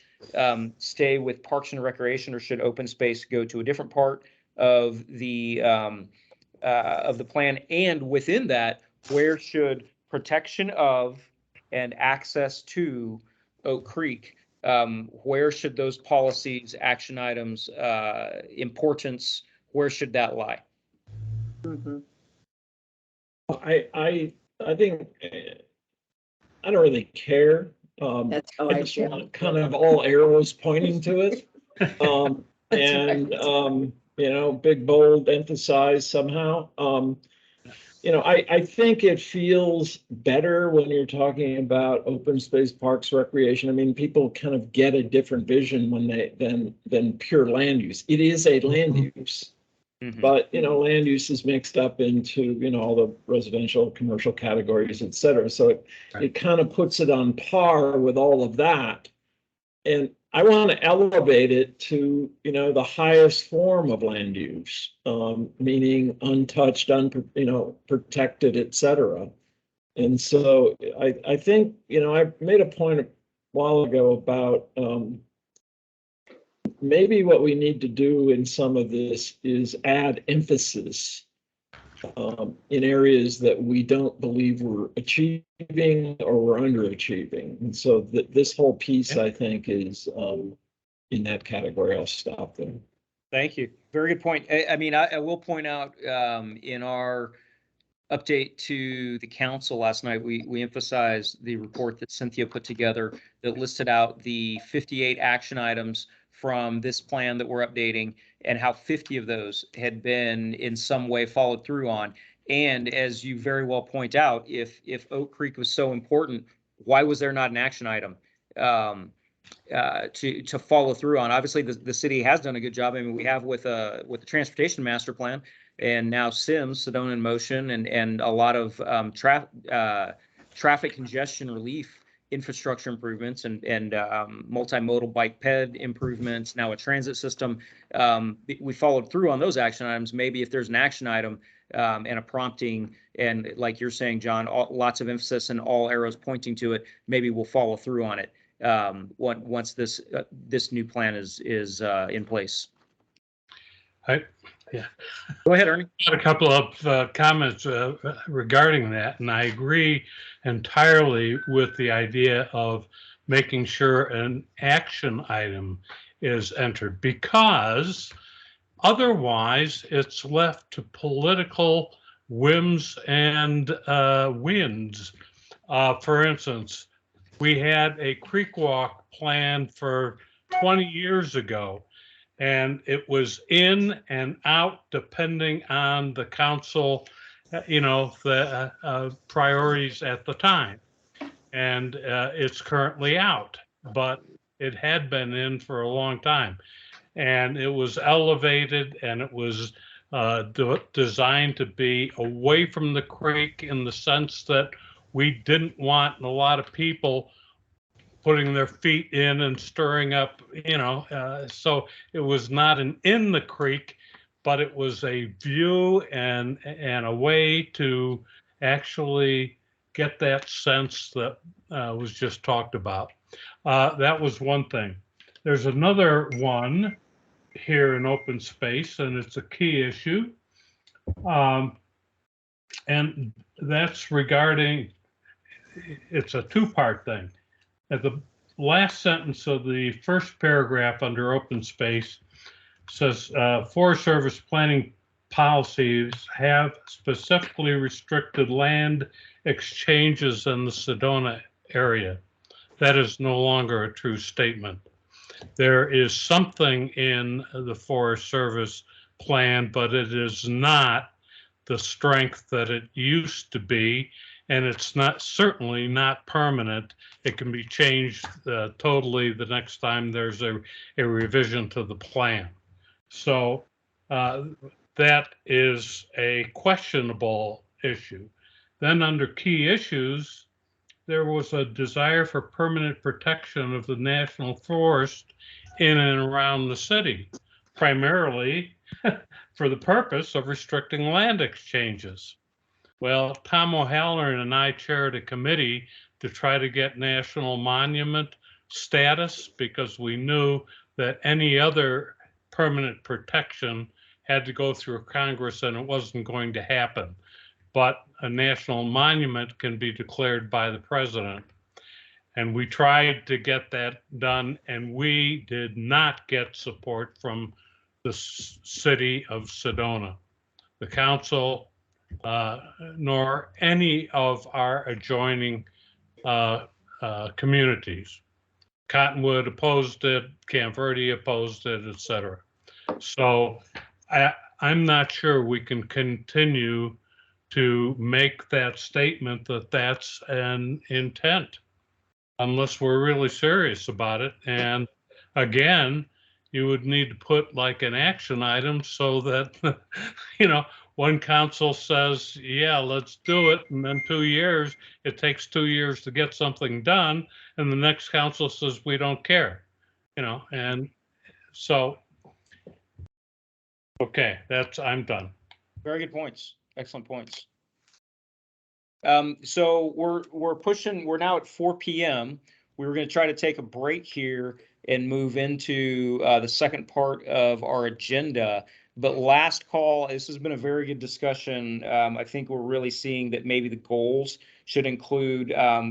stay with Parks and Recreation, or should open space go to a different part of the plan? And within that, where should protection of and access to Oak Creek, where should those policies, action items, importance, where should that lie? Mhm. I think I don't really care. That's how I I just feel. want kind of all arrows pointing to it. That's And right. big, bold, emphasize somehow. I think it feels better when you're talking about open space, parks, recreation. I mean, people kind of get a different vision when than pure land use. It is a land use. Mhm. But, land use is mixed up into, all the residential, commercial categories, et cetera. So it kind of puts it on par with all of that. And I want to elevate it to, the highest form of land use, meaning untouched, protected, et cetera. And so I think, I made a point a while ago about maybe what we need to do in some of this is add emphasis in areas that we don't believe we're achieving or we're underachieving. And so this whole piece, I think, is in that category. I'll stop there. Thank you. Very good point. I mean, I will point out in our update to the council last night, we emphasized the report that Cynthia put together that listed out the 58 action items from this plan that we're updating and how 50 of those had been in some way followed through on. And as you very well point out, if Oak Creek was so important, why was there not an action item to follow through on? Obviously, the city has done a good job. I mean, we have with the transportation master plan, and now Sims, Sedona in Motion, and a lot of traffic congestion relief infrastructure improvements and multimodal bike ped improvements, now a transit system. We followed through on those action items. Maybe if there's an action item and a prompting, and like you're saying, John, lots of emphasis and all arrows pointing to it, maybe we'll follow through on it once this new plan is in place. Yeah. Go ahead, Ernie. Got a couple of comments regarding that, and I agree entirely with the idea of making sure an action item is entered, because otherwise it's left to political whims and winds. For instance, we had a creek walk plan for 20 years ago, and it was in and out depending on the council, the priorities at the time. And it's currently out, but it had been in for a long time. And it was elevated, and it was designed to be away from the creek in the sense that we didn't want a lot of people putting their feet in and stirring up, so it was not in the creek, but it was a view and a way to actually get that sense that was just talked about. That was one thing. There's another one here in open space, and it's a key issue. And that's regarding, it's a two-part thing. At the last sentence of the first paragraph under open space says, Forest Service planning policies have specifically restricted land exchanges in the Sedona area. That is no longer a true statement. There is something in the Forest Service plan, but it is not the strength that it used to be, and it's certainly not permanent. It can be changed totally the next time there's a revision to the plan. So that is a questionable issue. Then under key issues, there was a desire for permanent protection of the national forest in and around the city, primarily for the purpose of restricting land exchanges. Well, Tom O'Halloran and I chaired a committee to try to get national monument status, because we knew that any other permanent protection had to go through Congress and it wasn't going to happen. But a national monument can be declared by the president. And we tried to get that done, and we did not get support from the city of Sedona, the council, nor any of our adjoining communities. Cottonwood opposed it, Camp Verde opposed it, etc. So I'm not sure we can continue to make that statement that that's an intent unless we're really serious about it. And again, you would need to put like an action item so that, one council says, yeah, let's do it. And then 2 years, it takes 2 years to get something done. And the next council says, we don't care, and so, okay, I'm done. Very good points. Excellent points. So we're now at 4 p.m. We were going to try to take a break here and move into the second part of our agenda. But last call, this has been a very good discussion. I think we're really seeing that maybe the goals should include,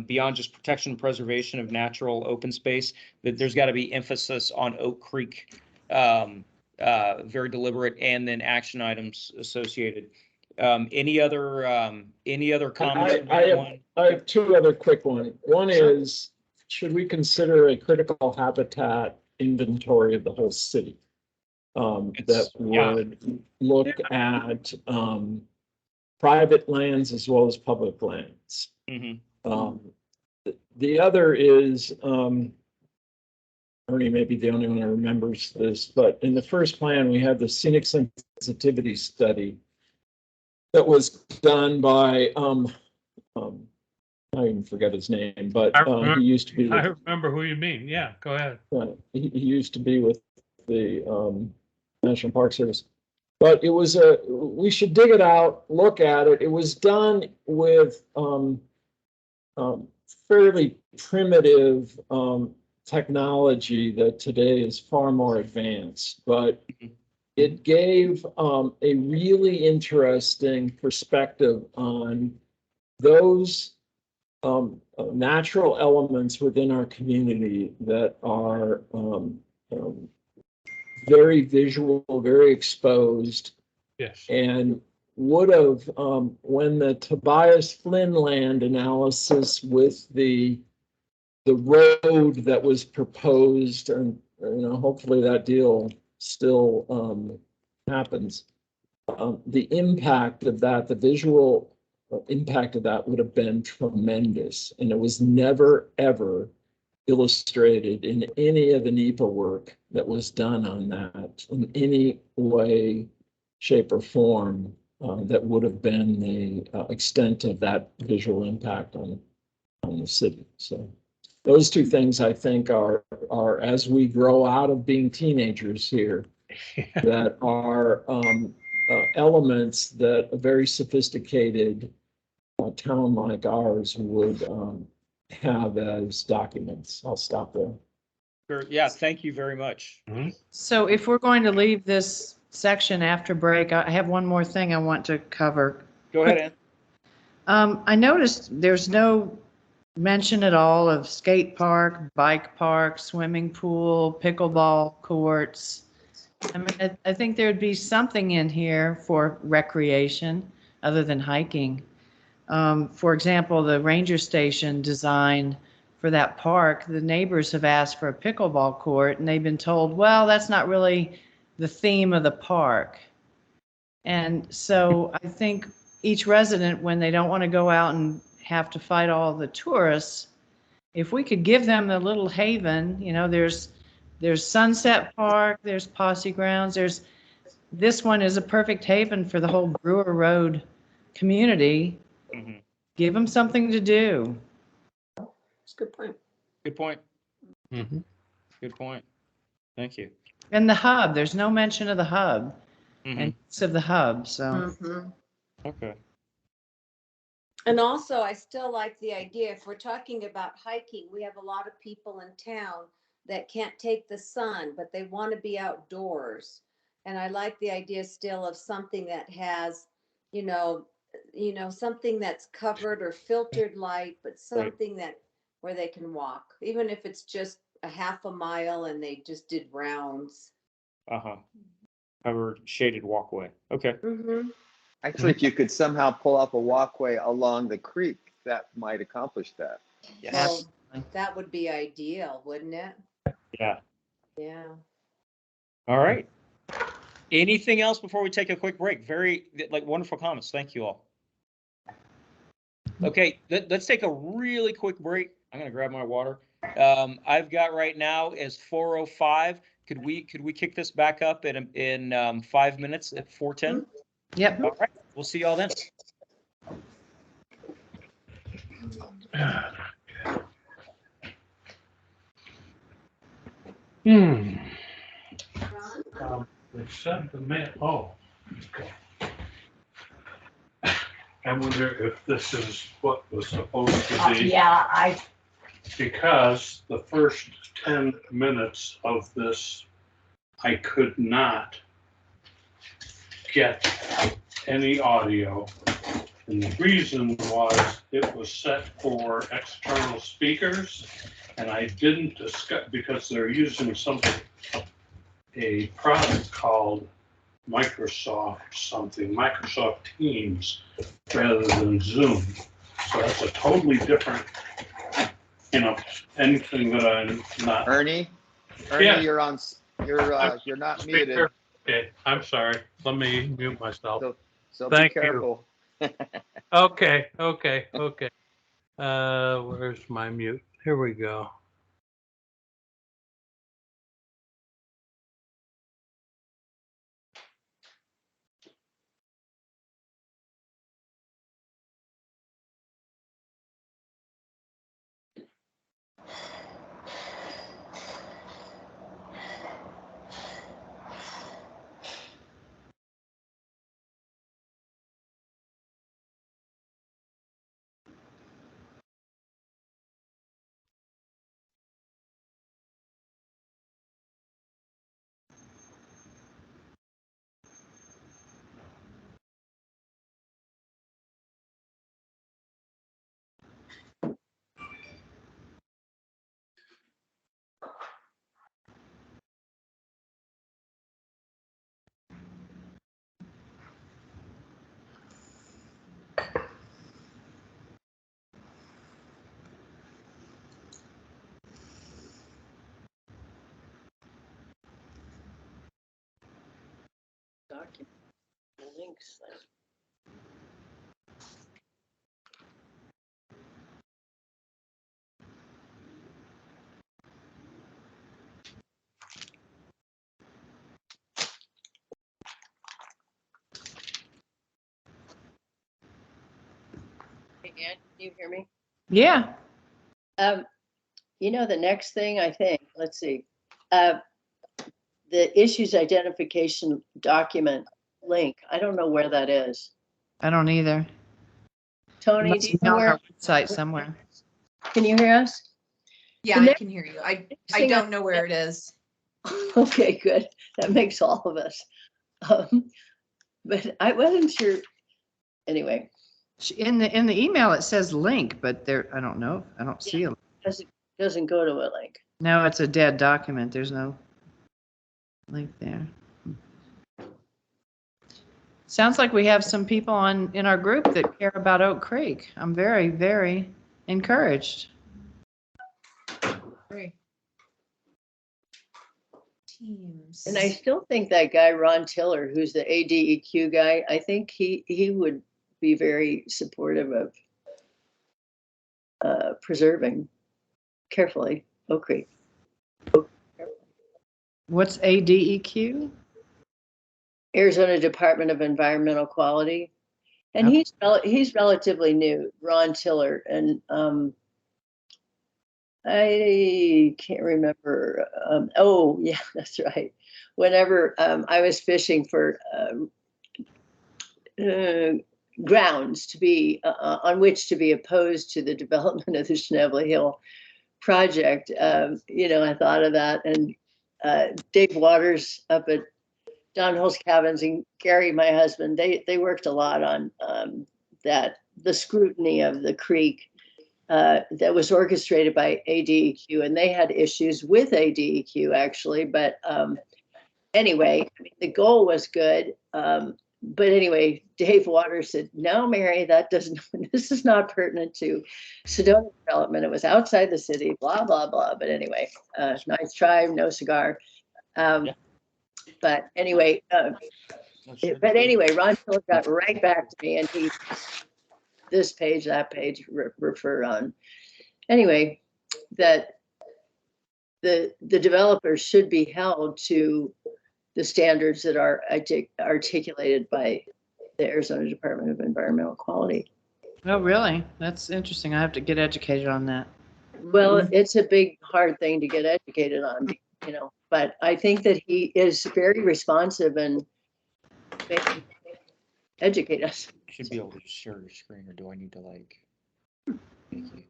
beyond just protection and preservation of natural open space, that there's got to be emphasis on Oak Creek, very deliberate, and then action items associated. Any other comments? I have two other quick ones. One is, should we consider a critical habitat inventory of the whole city? That would look at private lands as well as public lands. The other is, Ernie may be the only one who remembers this, but in the first plan, we had the scenic sensitivity study that was done by, I even forget his name, but he used to be. I remember who you mean. Yeah, go ahead. He used to be with the National Park Service. But it was we should dig it out, look at it. It was done with fairly primitive technology that today is far more advanced, but it gave a really interesting perspective on those natural elements within our community that are very visual, very exposed. Yes. And would have, when the Tobias Flynn land analysis with the road that was proposed, and hopefully that deal still happens. The impact of that, the visual impact of that would have been tremendous. And it was never, ever illustrated in any of the NEPA work that was done on that in any way, shape, or form that would have been the extent of that visual impact on the city. So those two things, I think, are as we grow out of being teenagers here, that are elements that a very sophisticated town like ours would have as documents. I'll stop there. Sure. Yeah, thank you very much. So if we're going to leave this section after break, I have one more thing I want to cover. Go ahead, Ann. I noticed there's no mention at all of skate park, bike park, swimming pool, pickleball courts. I mean, I think there'd be something in here for recreation other than hiking. For example, the ranger station design for that park, the neighbors have asked for a pickleball court, and they've been told, well, that's not really the theme of the park. And so I think each resident, when they don't want to go out and have to fight all the tourists, if we could give them a little haven, there's Sunset Park, there's Posse Grounds, this one is a perfect haven for the whole Brewer Road community. Mm-hmm. Give them something to do. That's a good point. Good point. Mm-hmm. Good point. Thank you. And the hub, there's no mention of the hub and use of the hub, so. Okay. And also, I still like the idea, if we're talking about hiking, we have a lot of people in town that can't take the sun, but they want to be outdoors. And I like the idea still of something that has, something that's covered or filtered light, but something where they can walk, even if it's just a half a mile and they just did rounds. Covered shaded walkway. Okay. Actually, if you could somehow pull up a walkway along the creek, that might accomplish that. Yes. Well, that would be ideal, wouldn't it? Yeah. Yeah. All right. Anything else before we take a quick break? Very wonderful comments. Thank you all. Okay, let's take a really quick break. I'm gonna grab my water. I've got right now is 4:05. Could we kick this back up in 5 minutes at 4:10? Yep. All right. We'll see y'all then. They sent the mail. Oh, okay. I wonder if this is what was supposed to be. Yeah, because the first 10 minutes of this, I could not get any audio. And the reason was it was set for external speakers, and I didn't discuss, because they're using a product called Microsoft Teams rather than Zoom. So that's a totally different, anything that I'm not. Ernie, Yeah. you're not muted, Okay, I'm sorry. Let me mute myself. so Thank be you. careful. Okay. Where's my mute? Here we go. Document links. Hey, Ann, can you hear me? Yeah. The next thing I think, let's see, the issues identification document link. I don't know where that is. I don't either. Tony, Must do you be know on where? our website somewhere. Can you hear us? Yeah, The I next can hear you. I thing don't know where it is. Okay, good. That makes all of us. But I wasn't sure. Anyway, In the email, it says link, but there, I don't know. I don't see a, doesn't go to a link. no, it's a dead document. There's no link there. Sounds like we have some people in our group that care about Oak Creek. I'm very, very encouraged. Great. Teams. And I still think that guy, Ron Tiller, who's the ADEQ guy, I think he would be very supportive of preserving carefully Oak Creek. What's ADEQ? Arizona Department of Environmental Quality. And Okay. he's relatively new, Ron Tiller. And I can't remember. Oh, yeah, that's right. Whenever I was fishing for grounds to be on which to be opposed to the development of the Schnebly Hill project, I thought of that. And Dave Waters up at Don Hill's Cabins and Gary, my husband, they worked a lot on the scrutiny of the creek that was orchestrated by ADEQ, and they had issues with ADEQ actually. But anyway, I mean, the goal was good. But anyway, Dave Waters said, "No, Mary, this is not pertinent to Sedona development. It was outside the city, blah, blah, blah." But anyway, nice try, no cigar. But anyway, Ron Phillips got right back to me, and he, this page, that page, refer on. Anyway, that the developers should be held to the standards that are articulated by the Arizona Department of Environmental Quality. Oh, really? That's interesting. I have to get educated on that. Well, it's a big, hard thing to get educated on, but I think that he is very responsive and educate us. Should be able to share your screen, or do I need to like? Thank you.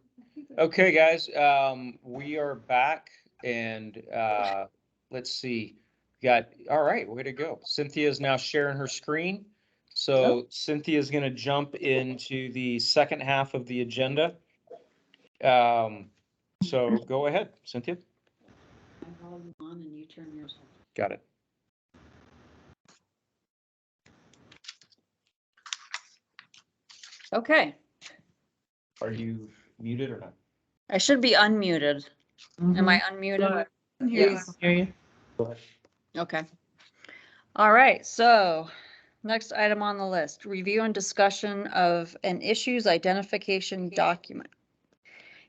Okay, guys, we are back and, let's see. All right, way to go. Cynthia is now sharing her screen. So Cynthia is gonna jump into the second half of the agenda. So go ahead, Cynthia. My volume on and you turn yours off. Got it. Okay, Are you muted or not? I should be unmuted. Am I unmuted? Yes. Hear you. Go ahead. Okay. All right, so next item on the list, review and discussion of an issues identification document.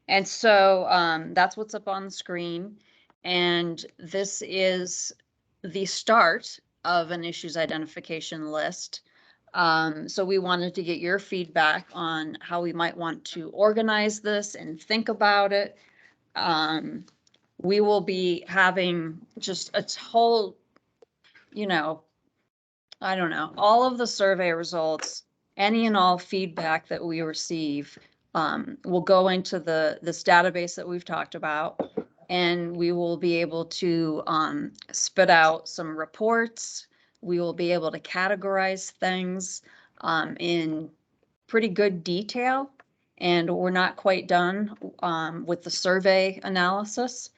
And so that's what's up on the screen. And this is the start of an issues identification list. So we wanted to get your feedback on how we might want to organize this and think about it. We will be having just a whole, you know, I don't know, all of the survey results, any and all feedback that we receive will go into this database that we've talked about, and we will be able to spit out some reports. We will be able to categorize things in pretty good detail, and we're not quite done with the survey analysis.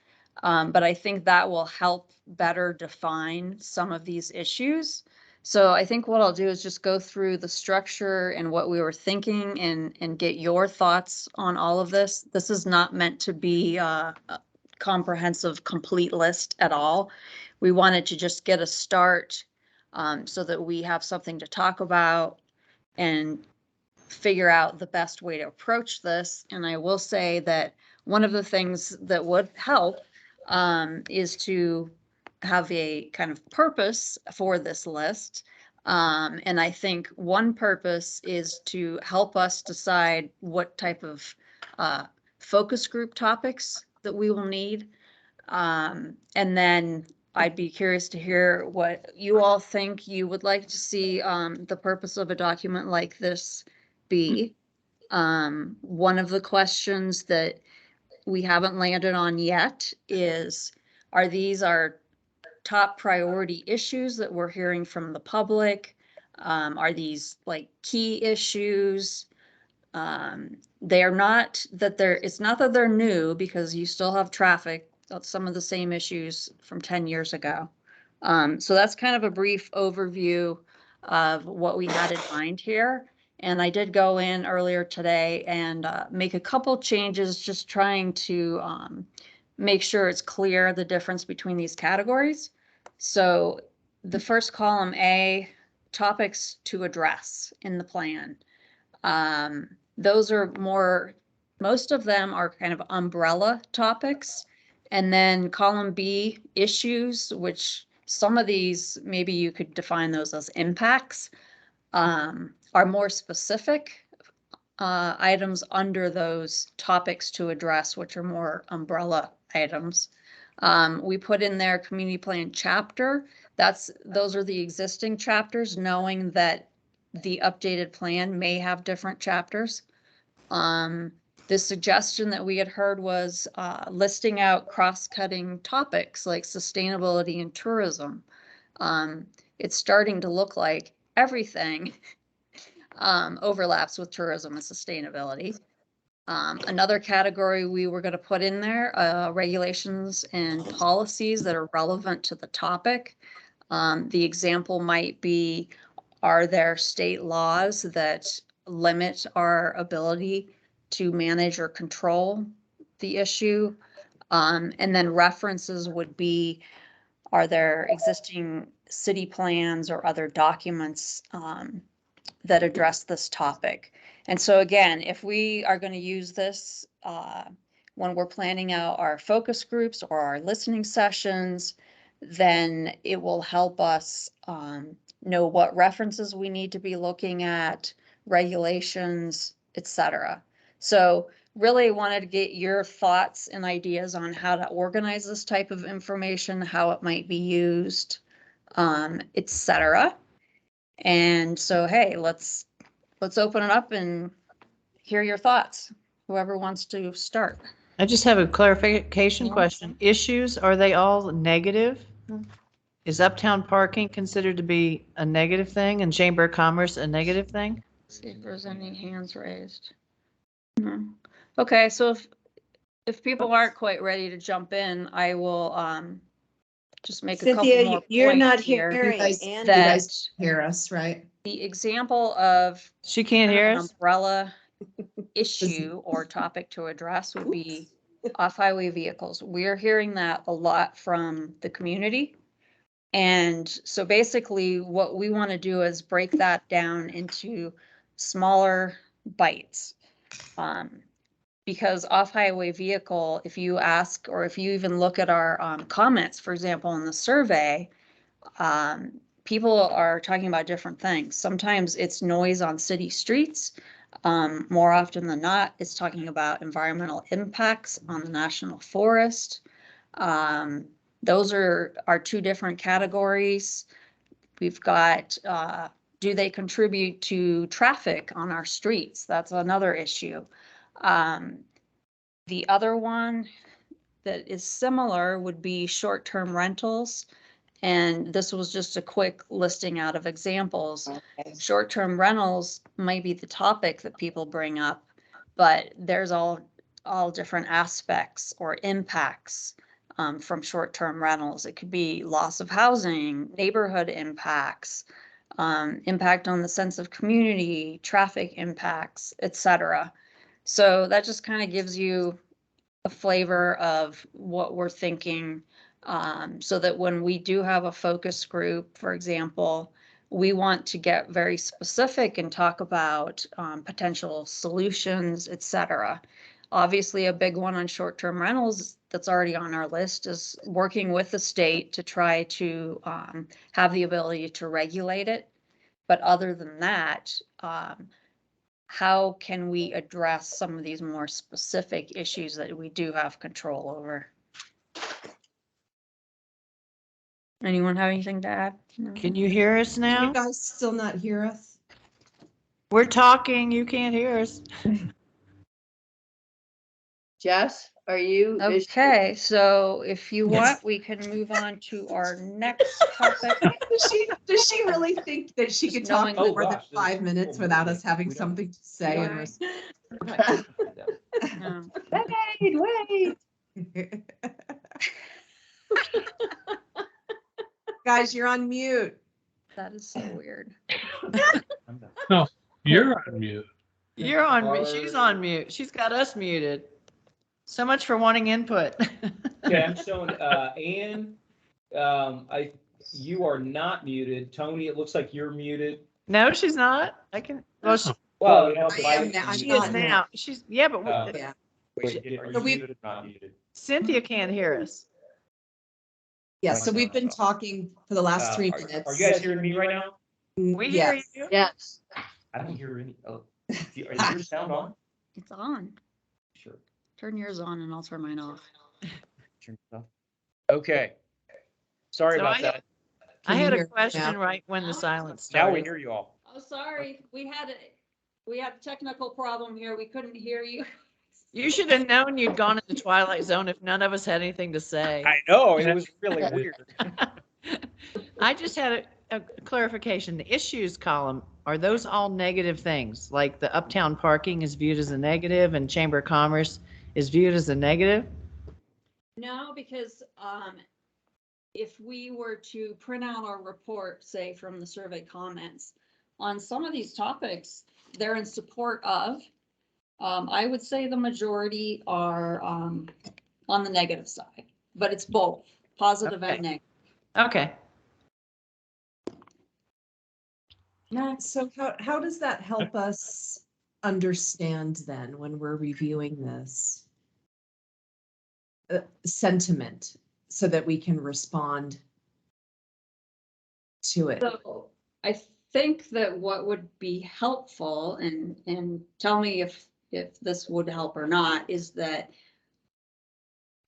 But I think that will help better define some of these issues. So I think what I'll do is just go through the structure and what we were thinking and get your thoughts on all of this. This is not meant to be a comprehensive, complete list at all. We wanted to just get a start so that we have something to talk about and figure out the best way to approach this. And I will say that one of the things that would help is to have a kind of purpose for this list. And I think one purpose is to help us decide what type of focus group topics that we will need. And then I'd be curious to hear what you all think you would like to see the purpose of a document like this be. One of the questions that we haven't landed on yet is, are these our top priority issues that we're hearing from the public? Are these like key issues? They are not that it's not that they're new, because you still have traffic, some of the same issues from 10 years ago. So that's kind of a brief overview of what we had in mind here. And I did go in earlier today and make a couple changes, just trying to make sure it's clear the difference between these categories. So the first column, A, topics to address in the plan. Those are most of them are kind of umbrella topics. And then column B, issues, which some of these, maybe you could define those as impacts, are more specific items under those topics to address, which are more umbrella items. We put in there community plan chapter. Those are the existing chapters, knowing that the updated plan may have different chapters. The suggestion that we had heard was listing out cross-cutting topics like sustainability and tourism. It's starting to look like everything overlaps with tourism and sustainability. Another category we were going to put in there, regulations and policies that are relevant to the topic. The example might be, are there state laws that limit our ability to manage or control the issue? And then references would be, are there existing city plans or other documents that address this topic? And so again, if we are going to use this when we're planning out our focus groups or our listening sessions, then it will help us know what references we need to be looking at, regulations, etc. So really wanted to get your thoughts and ideas on how to organize this type of information, how it might be used, etc. And so, hey, let's open it up and hear your thoughts. whoever wants to start. I just have a clarification Yeah. question. Issues, are they all negative? No. Is uptown parking considered to be a negative thing and Chamber of Commerce a negative thing? See if there's any hands raised. No. Okay, so if people aren't quite ready to jump in, I will just make a couple Cynthia, more you're not points here. hearing guys- and You that- guys hear us, right? The example of She can't hear an us? umbrella issue or topic to address would be off-highway vehicles. We're hearing that a lot from the community. And so basically what we want to do is break that down into smaller bites. Because off-highway vehicle, if you ask, or if you even look at our comments, for example, in the survey, people are talking about different things. Sometimes it's noise on city streets. More often than not, it's talking about environmental impacts on the national forest. Those are our two different categories. We've got, do they contribute to traffic on our streets? That's another issue. The other one that is similar would be short-term rentals. And this was just a quick listing out of examples. Okay. Short-term rentals might be the topic that people bring up, but there's all different aspects or impacts from short-term rentals. It could be loss of housing, neighborhood impacts, impact on the sense of community, traffic impacts, etc. So that just kind of gives you a flavor of what we're thinking, so that when we do have a focus group, for example, we want to get very specific and talk about potential solutions, etc. Obviously, a big one on short-term rentals that's already on our list is working with the state to try to have the ability to regulate it. But other than that, how can we address some of these more specific issues that we do have control over? Anyone have anything to add? No? Can you hear us Can now? you guys still not hear us? We're talking, you can't hear us. Jess, are you? is- Okay, so if you Yes. want, we can move on to our next topic. Does she really think that she Just could talk knowing- for Oh, more than gosh, this 5 minutes is- without us having we don't- something to say? we and No. Wait. Guys, you're on mute. That is so weird. You're on mute. You're on, she's on mute. She's got us muted. So much for wanting input. Okay, I'm showing, Ann, you are not muted. Tony, it looks like you're muted. No, she's not. I can, well, Well, you know, I am now. I'm she not is now. She's, yeah, but Yeah. Wait, are So you we- muted or not muted? Cynthia can't hear us. Yeah, so we've been talking for the last 3 minutes. Are you guys hearing me right now? We hear Yes. you. Yes. I don't hear any, is your sound on? It's on. Sure. Turn yours on and I'll turn mine off. Turn it off. Okay. Sorry So about I- that. I Can you had hear a me question now? right when the silence Now we started. hear you all. Oh, sorry, we had a technical problem here. We couldn't hear you. You should have known you'd gone into Twilight Zone if none of us had anything to say. I know, it was really weird. I just had a clarification. The issues column, are those all negative things? Like the uptown parking is viewed as a negative and Chamber of Commerce is viewed as a negative? No, because if we were to print out our report, say from the survey comments, on some of these topics, they're in support of. I would say the majority are on the negative side, but it's both positive Okay. and negative. Okay. So how does that help us understand then when we're reviewing this sentiment so that we can respond to it? So I think that what would be helpful, and tell me if this would help or not, is that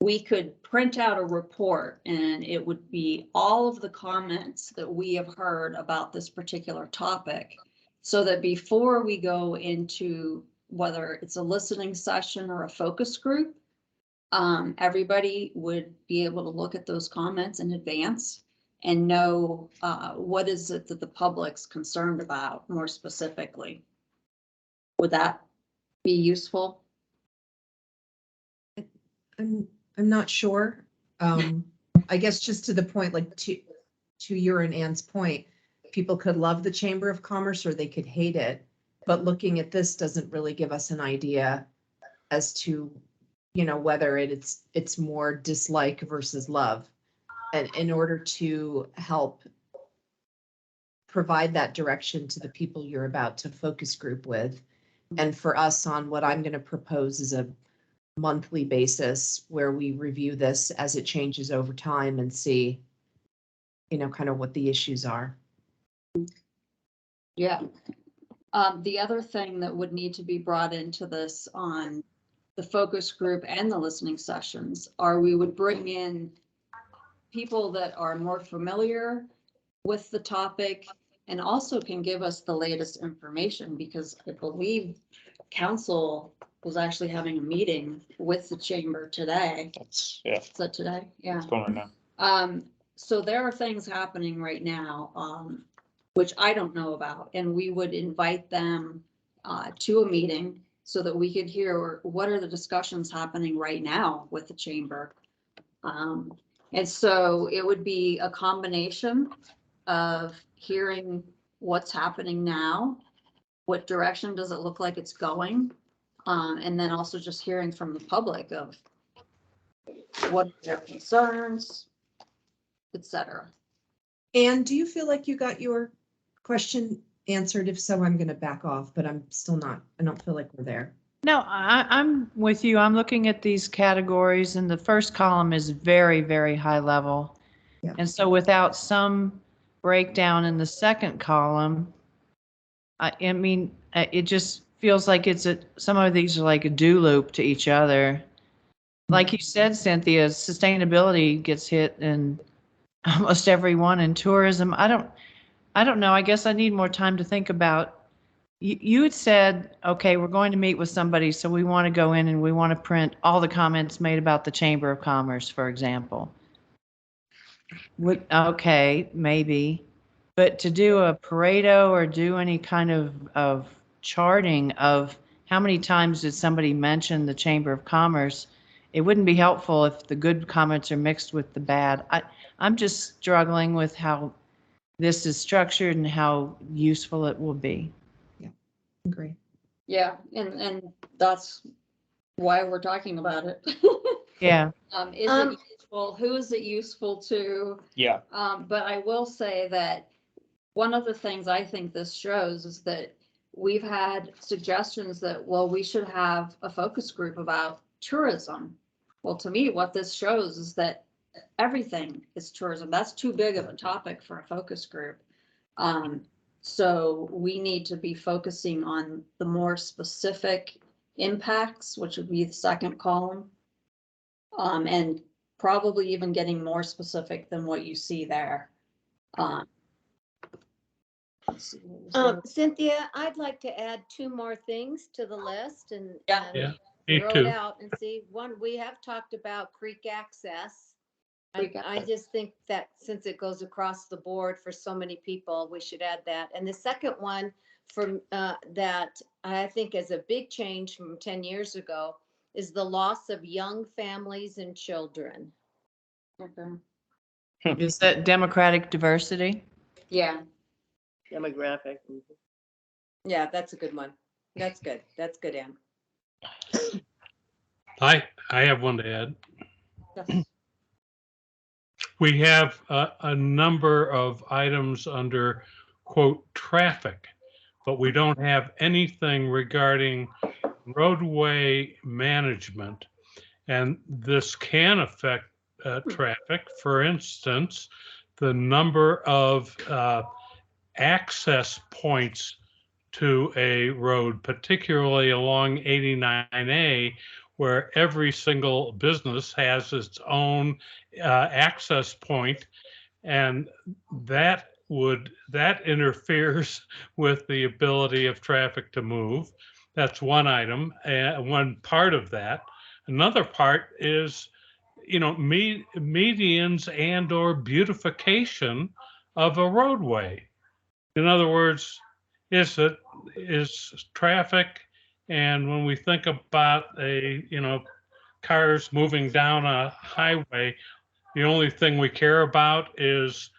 we could print out a report and it would be all of the comments that we have heard about this particular topic. So that before we go into whether it's a listening session or a focus group, everybody would be able to look at those comments in advance and know what is it that the public's concerned about more specifically. Would that be useful? I'm not sure. I guess just to the point, like to your and Ann's point, people could love the Chamber of Commerce or they could hate it. But looking at this doesn't really give us an idea as to, whether it's more dislike versus love. And in order to help provide that direction to the people you're about to focus group with, and for us on what I'm going to propose is a monthly basis where we review this as it changes over time and see, kind of what the issues are. Yeah. The other thing that would need to be brought into this on the focus group and the listening sessions are we would bring in people that are more familiar with the topic and also can give us the latest information, because I believe council was actually having a meeting with the chamber today. Yeah. Is that today? Yeah. What's going on now? So there are things happening right now, which I don't know about, and we would invite them to a meeting so that we could hear what are the discussions happening right now with the chamber. And so it would be a combination of hearing what's happening now, what direction does it look like it's going, and then also just hearing from the public of what are their concerns, etc. And do you feel like you got your question answered? If so, I'm going to back off, but I don't feel like we're there. No, I'm with you. I'm looking at these categories, and the first column is very, very high level. Yeah. And so without some breakdown in the second column, I mean, it just feels like some of these are like a do loop to each other. Like you said, Cynthia, sustainability gets hit in almost every one, in tourism. I don't know. I guess I need more time to think about. You had said, okay, we're going to meet with somebody, so we want to go in and we want to print all the comments made about the Chamber of Commerce, for example. Okay, maybe. But to do a Pareto or do any kind of charting of how many times did somebody mention the Chamber of Commerce, it wouldn't be helpful if the good comments are mixed with the bad. I'm just struggling with how this is structured and how useful it will be. Agree. Yeah, and that's why we're talking about it. Yeah. Is it useful? Who is it useful to? Yeah. But I will say that one of the things I think this shows is that we've had suggestions that, well, we should have a focus group about tourism. Well, to me, what this shows is that everything is tourism. That's too big of a topic for a focus group. So we need to be focusing on the more specific impacts, which would be the second column. And probably even getting more specific than what you see there. Let's see, what was there? Cynthia, I'd like to add 2 more things to the list and Yeah, me throw it too. out and see. One, we have talked about creek access. Creek I just think that since it goes across the board for so many people, we should add that. And the second one from that I think is a big change from 10 years ago is the loss of young families and children. Okay. Is that democratic diversity? Yeah. Demographic. Yeah, that's a good one. That's good. That's good, Ann. I have one to add. Yes. We have a number of items under quote traffic, but we don't have anything regarding roadway management. And this can affect traffic. For instance, the number of access points to a road, particularly along 89A, where every single business has its own access point, and that interferes with the ability of traffic to move. That's one item, one part of that. Another part is, medians and or beautification of a roadway. In other words, is traffic, and when we think about cars moving down a highway, the only thing we care about is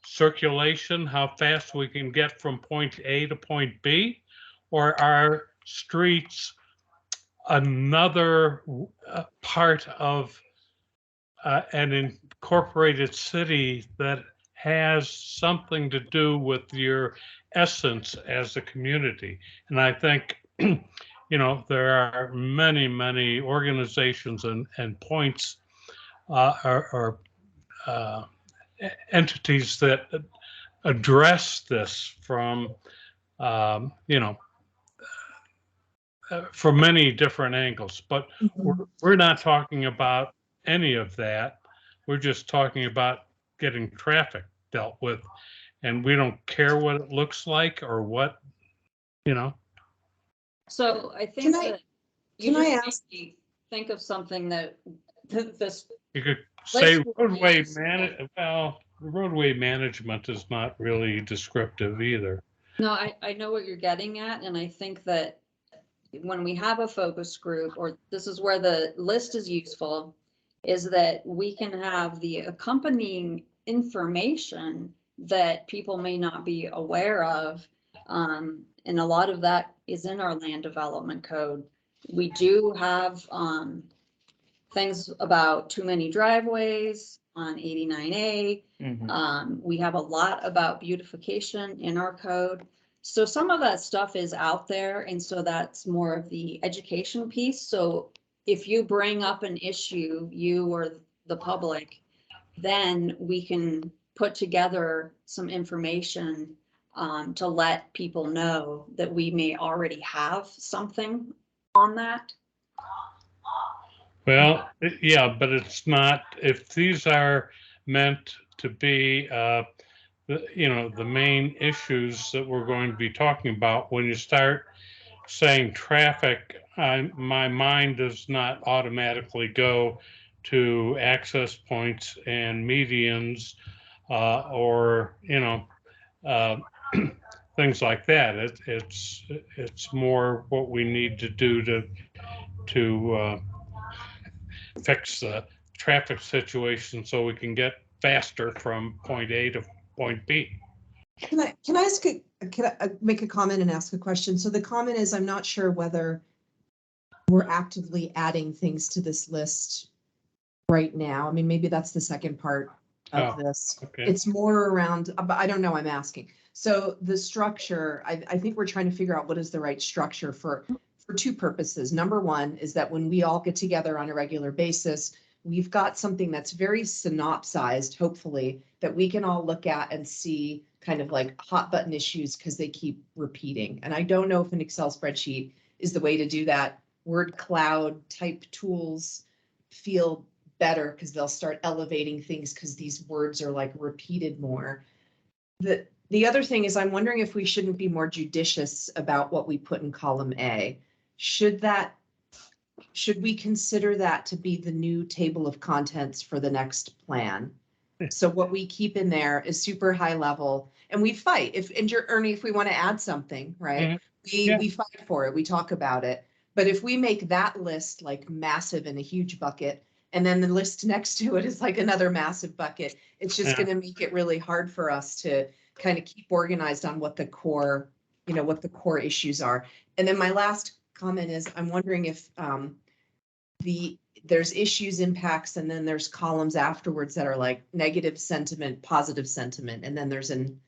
circulation, how fast we can get from point A to point B, or are streets another part of an incorporated city that has something to do with your essence as a community? And I think, there are many, many organizations and points or entities that address this from, from many different angles. But we're not talking about any of that. We're just talking about getting traffic dealt with. And we don't care what it looks like or what, So I think Can I- that you can I just ask- made me think of something that this, You could say Let's- roadway well, roadway management is not really descriptive either. no, I know what you're getting at, and I think that when we have a focus group, or this is where the list is useful, is that we can have the accompanying information that people may not be aware of. And a lot of that is in our land development code. We do have things about too many driveways on 89A. We have a lot about beautification in our code. So some of that stuff is out there, and so that's more of the education piece. So if you bring up an issue, you or the public, then we can put together some information to let people know that we may already have something on that. Well, yeah, but it's not, if these are meant to be, the main issues that we're going to be talking about, when you start saying traffic, my mind does not automatically go to access points and medians, or, things like that. It's more what we need to do to fix the traffic situation so we can get faster from point A to point B. Can I make a comment and ask a question? So the comment is, I'm not sure whether we're actively adding things to this list right now. I mean, maybe that's the second part of this. Okay. It's more around, but I don't know, I'm asking. So the structure, I think we're trying to figure out what is the right structure for two purposes. Number one is that when we all get together on a regular basis, we've got something that's very synopsized, hopefully, that we can all look at and see kind of like hot button issues because they keep repeating. And I don't know if an Excel spreadsheet is the way to do that. Word cloud type tools feel better because they'll start elevating things because these words are like repeated more. The other thing is, I'm wondering if we shouldn't be more judicious about what we put in column A. Should we consider that to be the new table of contents for the next plan? So what we keep in there is super high level, and we fight. Ernie, if we want to add something, right? We fight for it, we talk about it. But if we make that list like massive and a huge bucket, and then the list next to it is like another massive bucket, it's just going to make it really hard for us to kind of keep organized on what the core, what the core issues are. And then my last comment is, I'm wondering if there's issues, impacts, and then there's columns afterwards that are like negative sentiment, positive sentiment, and then there's an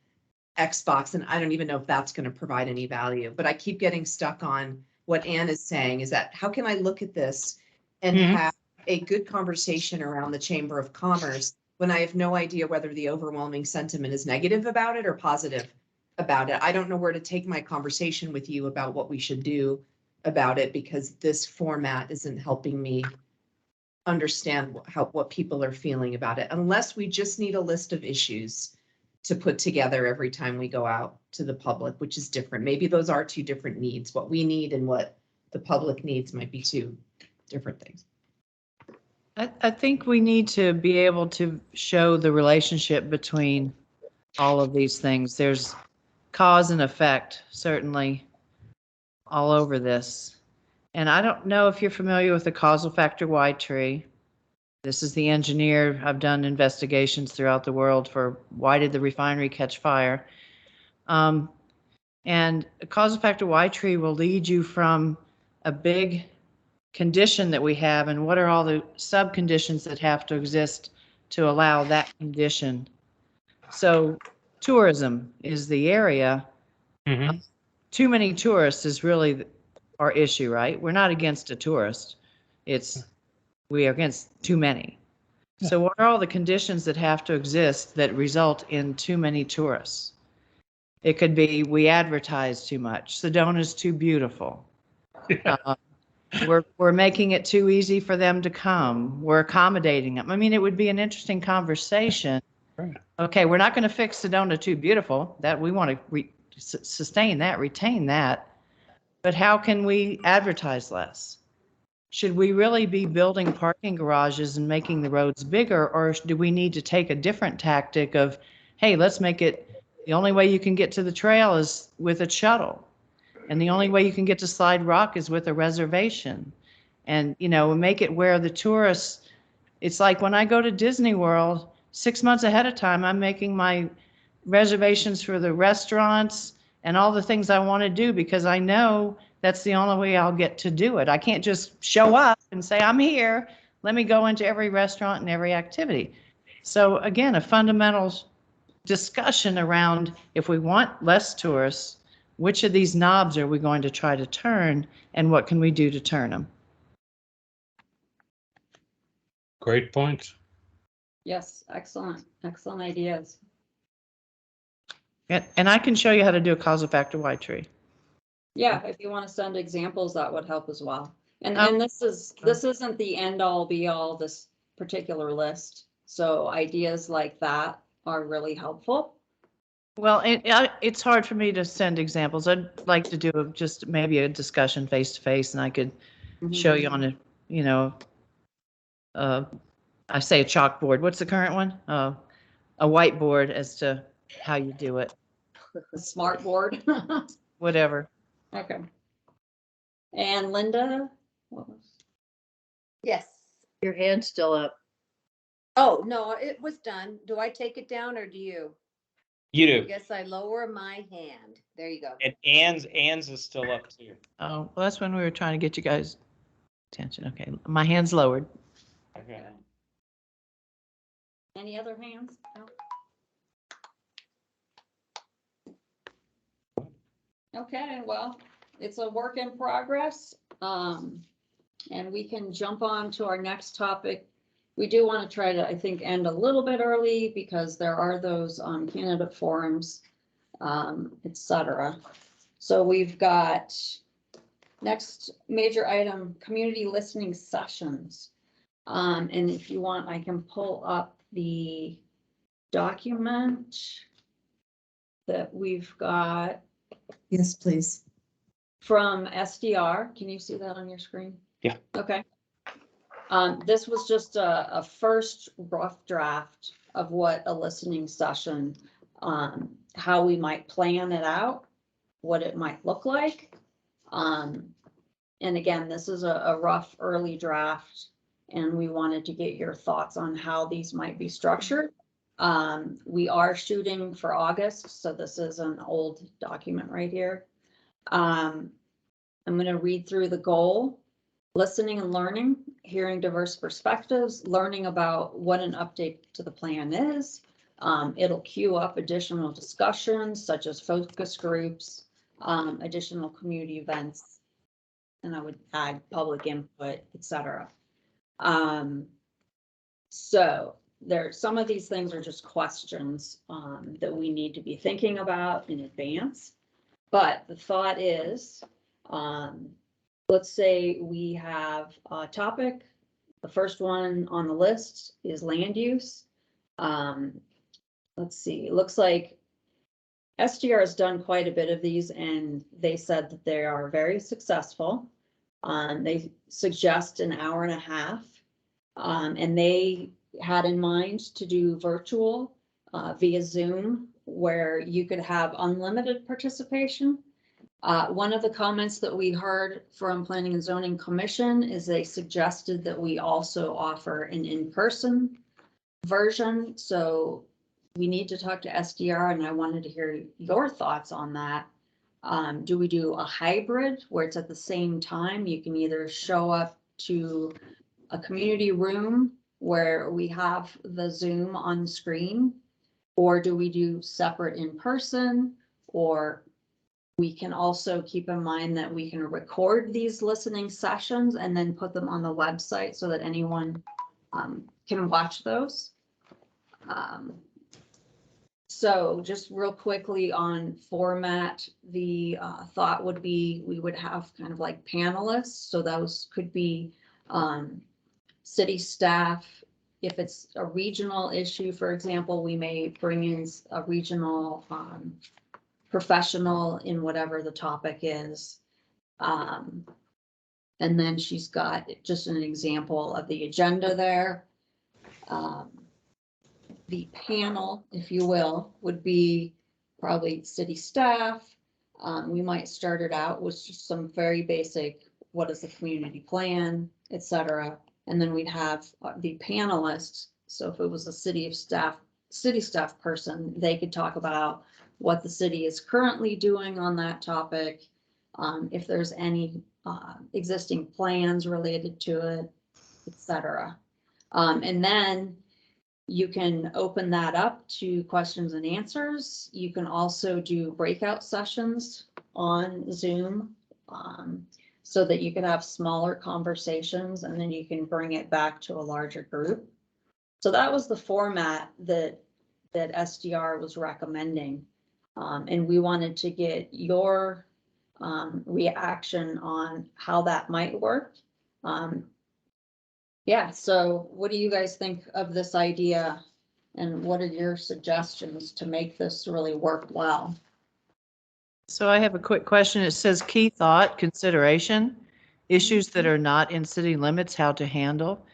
Xbox, and I don't even know if that's going to provide any value. But I keep getting stuck on what Ann is saying, is that how can I look at this and have a good conversation around the Chamber of Commerce when I have no idea whether the overwhelming sentiment is negative about it or positive about it? I don't know where to take my conversation with you about what we should do about it, because this format isn't helping me understand what people are feeling about it, unless we just need a list of issues to put together every time we go out to the public, which is different. Maybe those are two different needs. What we need and what the public needs might be two different things. I think we need to be able to show the relationship between all of these things. There's cause and effect, certainly, all over this. And I don't know if you're familiar with the causal factor Y tree. This is the engineer. I've done investigations throughout the world for why did the refinery catch fire. And a causal factor Y tree will lead you from a big condition that we have and what are all the sub-conditions that have to exist to allow that condition. So tourism is the area. Mhm. Too many tourists is really our issue, right? We're not against a tourist. We are against too many. So what are all the conditions that have to exist that result in too many tourists? It could be we advertise too much. Sedona's too beautiful. Yeah. We're making it too easy for them to come. We're accommodating them. I mean, it would be an interesting conversation. Right. Okay, we're not going to fix Sedona too beautiful. That we want to sustain that, retain that. But how can we advertise less? Should we really be building parking garages and making the roads bigger, or do we need to take a different tactic of, hey, let's make it, the only way you can get to the trail is with a shuttle. And the only way you can get to Slide Rock is with a reservation. And, make it where the tourists, it's like when I go to Disney World, 6 months ahead of time, I'm making my reservations for the restaurants and all the things I want to do because I know that's the only way I'll get to do it. I can't just show up and say, I'm here. Let me go into every restaurant and every activity. So again, a fundamental discussion around if we want less tourists, which of these knobs are we going to try to turn and what can we do to turn them? Great points. Yes, excellent ideas. And I can show you how to do a causal factor Y tree. Yeah, if you want to send examples, that would help as well. And Oh. this isn't the end all be all, this particular list. So ideas like that are really helpful. Well, it's hard for me to send examples. I'd like to do just maybe a discussion face to face, and I could show you on I say a chalkboard. What's the current one? A whiteboard as to how you do it. A smart board. Whatever. Okay. And Linda? Yes. Your hand's still up. Oh, no, it was done. Do I take it down or do you? You I do. guess I lower my hand. There you go. And Ann's is still up too. Oh, well, that's when we were trying to get you guys' attention. Okay, my hand's lowered. Okay. Any other hands? No? Okay, well, it's a work in progress. And we can jump on to our next topic. We do want to try to, I think, end a little bit early because there are those candidate forums, etc. So we've got next major item, community listening sessions. And if you want, I can pull up the document that we've got Yes, please. from SDR. Can you see that on your screen? Yeah. Okay. This was just a first rough draft of what a listening session, how we might plan it out, what it might look like. And again, this is a rough early draft, and we wanted to get your thoughts on how these might be structured. We are shooting for August, so this is an old document right here. I'm going to read through the goal. Listening and learning, hearing diverse perspectives, learning about what an update to the plan is. It'll queue up additional discussions such as focus groups, additional community events, and I would add public input, etc. So some of these things are just questions that we need to be thinking about in advance. But the thought is, let's say we have a topic. The first one on the list is land use. let's see, it looks like SDR has done quite a bit of these and they said that they are very successful. They suggest an hour and a half. And they had in mind to do virtual via Zoom, where you could have unlimited participation. One of the comments that we heard from Planning and Zoning Commission is they suggested that we also offer an in-person version. So we need to talk to SDR, and I wanted to hear your thoughts on that. Do we do a hybrid where it's at the same time? You can either show up to a community room where we have the Zoom on screen, or do we do separate in person? Or we can also keep in mind that we can record these listening sessions and then put them on the website so that anyone can watch those. So just real quickly on format, the thought would be we would have kind of like panelists. So those could be city staff. If it's a regional issue, for example, we may bring in a regional professional in whatever the topic is. And then she's got just an example of the agenda there. The panel, if you will, would be probably city staff. We might start it out with just some very basic, what is the community plan, etc. And then we'd have the panelists. So if it was a city staff person, they could talk about what the city is currently doing on that topic. If there's any existing plans related to it, etc. And then you can open that up to questions and answers. You can also do breakout sessions on Zoom so that you can have smaller conversations and then you can bring it back to a larger group. So that was the format that SDR was recommending. And we wanted to get your reaction on how that might work. Yeah, so what do you guys think of this idea? And what are your suggestions to make this really work well? So I have a quick question. It says key thought, consideration, issues that are not in city limits, how to handle.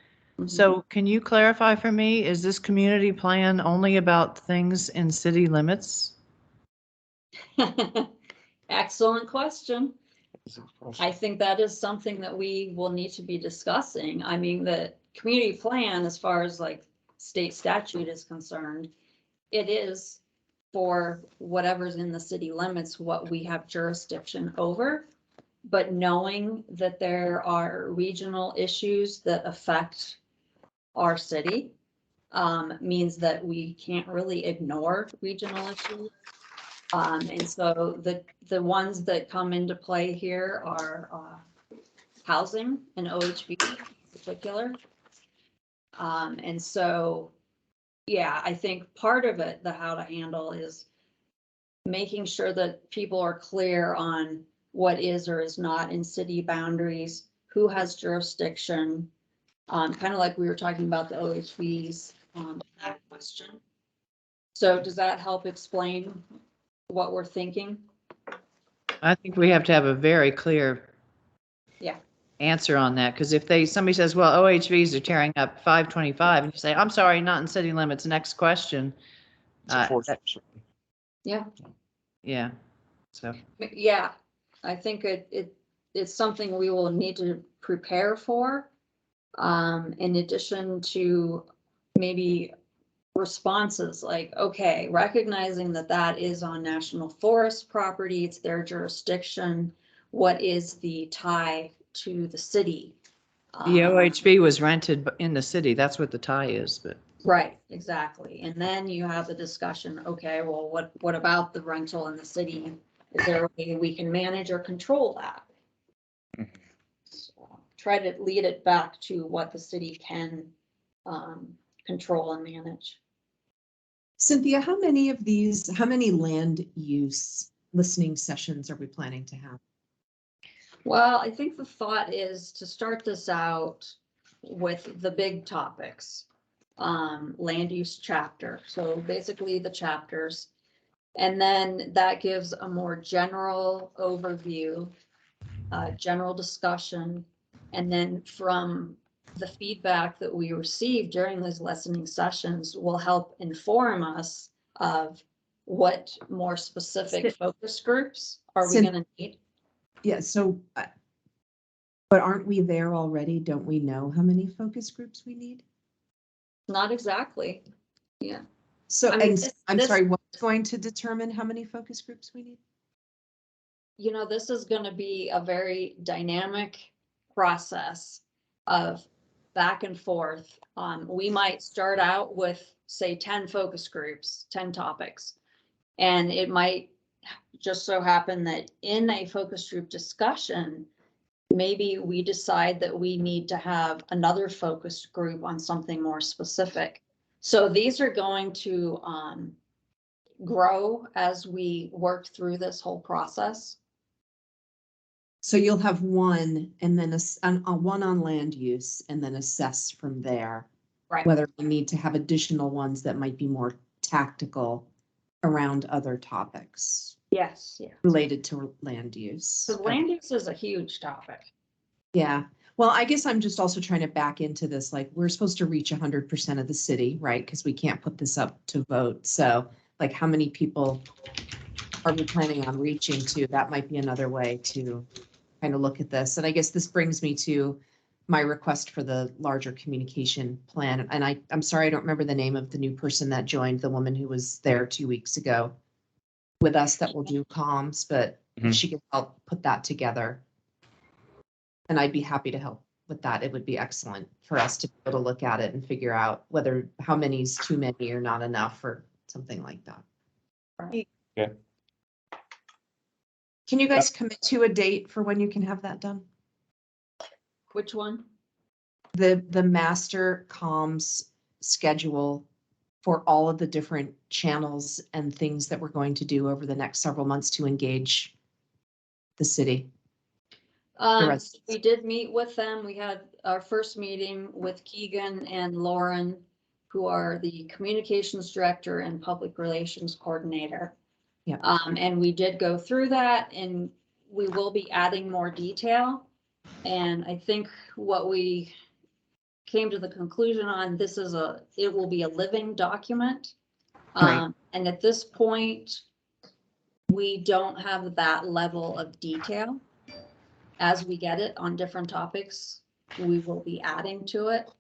So can you clarify for me, is this community plan only about things in city limits? Excellent question. I think that is something that we will need to be discussing. I mean, the community plan, as far as like state statute is concerned, it is for whatever's in the city limits, what we have jurisdiction over. But knowing that there are regional issues that affect our city means that we can't really ignore regional issues. And so the ones that come into play here are housing and OHV in particular. And so, yeah, I think part of it, the how to handle, is making sure that people are clear on what is or is not in city boundaries, who has jurisdiction, kind of like we were talking about the OHVs, that question. So does that help explain what we're thinking? I think we have to have a very clear Yeah. answer on that, because if somebody says, well, OHVs are tearing up 525, and you say, I'm sorry, not in city limits, next question. Yeah. Yeah, so. Yeah, I think it's something we will need to prepare for. In addition to maybe responses like, okay, recognizing that that is on national forest property, it's their jurisdiction. What is the tie to the city? The OHV was rented in the city. That's what the tie is, but. Right, exactly. And then you have the discussion, okay, well, what about the rental in the city? Is there a way we can manage or control that? So try to lead it back to what the city can control and manage. Cynthia, how many land use listening sessions are we planning to have? Well, I think the thought is to start this out with the big topics. land use chapter. So basically the chapters. And then that gives a more general overview, general discussion. And then from the feedback that we receive during those listening sessions will help inform us of what more specific focus groups are we Cyn- gonna need? Yeah, so, but aren't we there already? Don't we know how many focus groups we need? Not exactly. Yeah. So, I mean, and this- I'm this- sorry, what's going to determine how many focus groups we need? You know, this is gonna be a very dynamic process of back and forth. We might start out with, say, 10 focus groups, 10 topics. And it might just so happen that in a focus group discussion, maybe we decide that we need to have another focus group on something more specific. So these are going to grow as we work through this whole process. So you'll have one and then one on land use and then assess from there. Right. Whether we need to have additional ones that might be more tactical around other topics Yes, yeah. related to land use. So land use is a huge topic. Yeah, well, I guess I'm just also trying to back into this, like, we're supposed to reach 100% of the city, right? Because we can't put this up to vote. So like, how many people are we planning on reaching to? That might be another way to kind of look at this. And I guess this brings me to my request for the larger communication plan. And I'm sorry, I don't remember the name of the new person that joined, the woman who was there 2 weeks ago with us that will do comms, but if she could help put that together. And I'd be happy to help with that. It would be excellent for us to be able to look at it and figure out whether how many is too many or not enough or something like that. Right. Yeah. Can you guys commit to a date for when you can have that done? Which one? The master comms schedule for all of the different channels and things that we're going to do over the next several months to engage the city. residents. We did meet with them. We had our first meeting with Keegan and Lauren, who are the communications director and public relations coordinator. Yeah. And we did go through that and we will be adding more detail. And I think what we came to the conclusion on, it will be a living document. Right. And at this point, we don't have that level of detail. As we get it on different topics, we will be adding to it.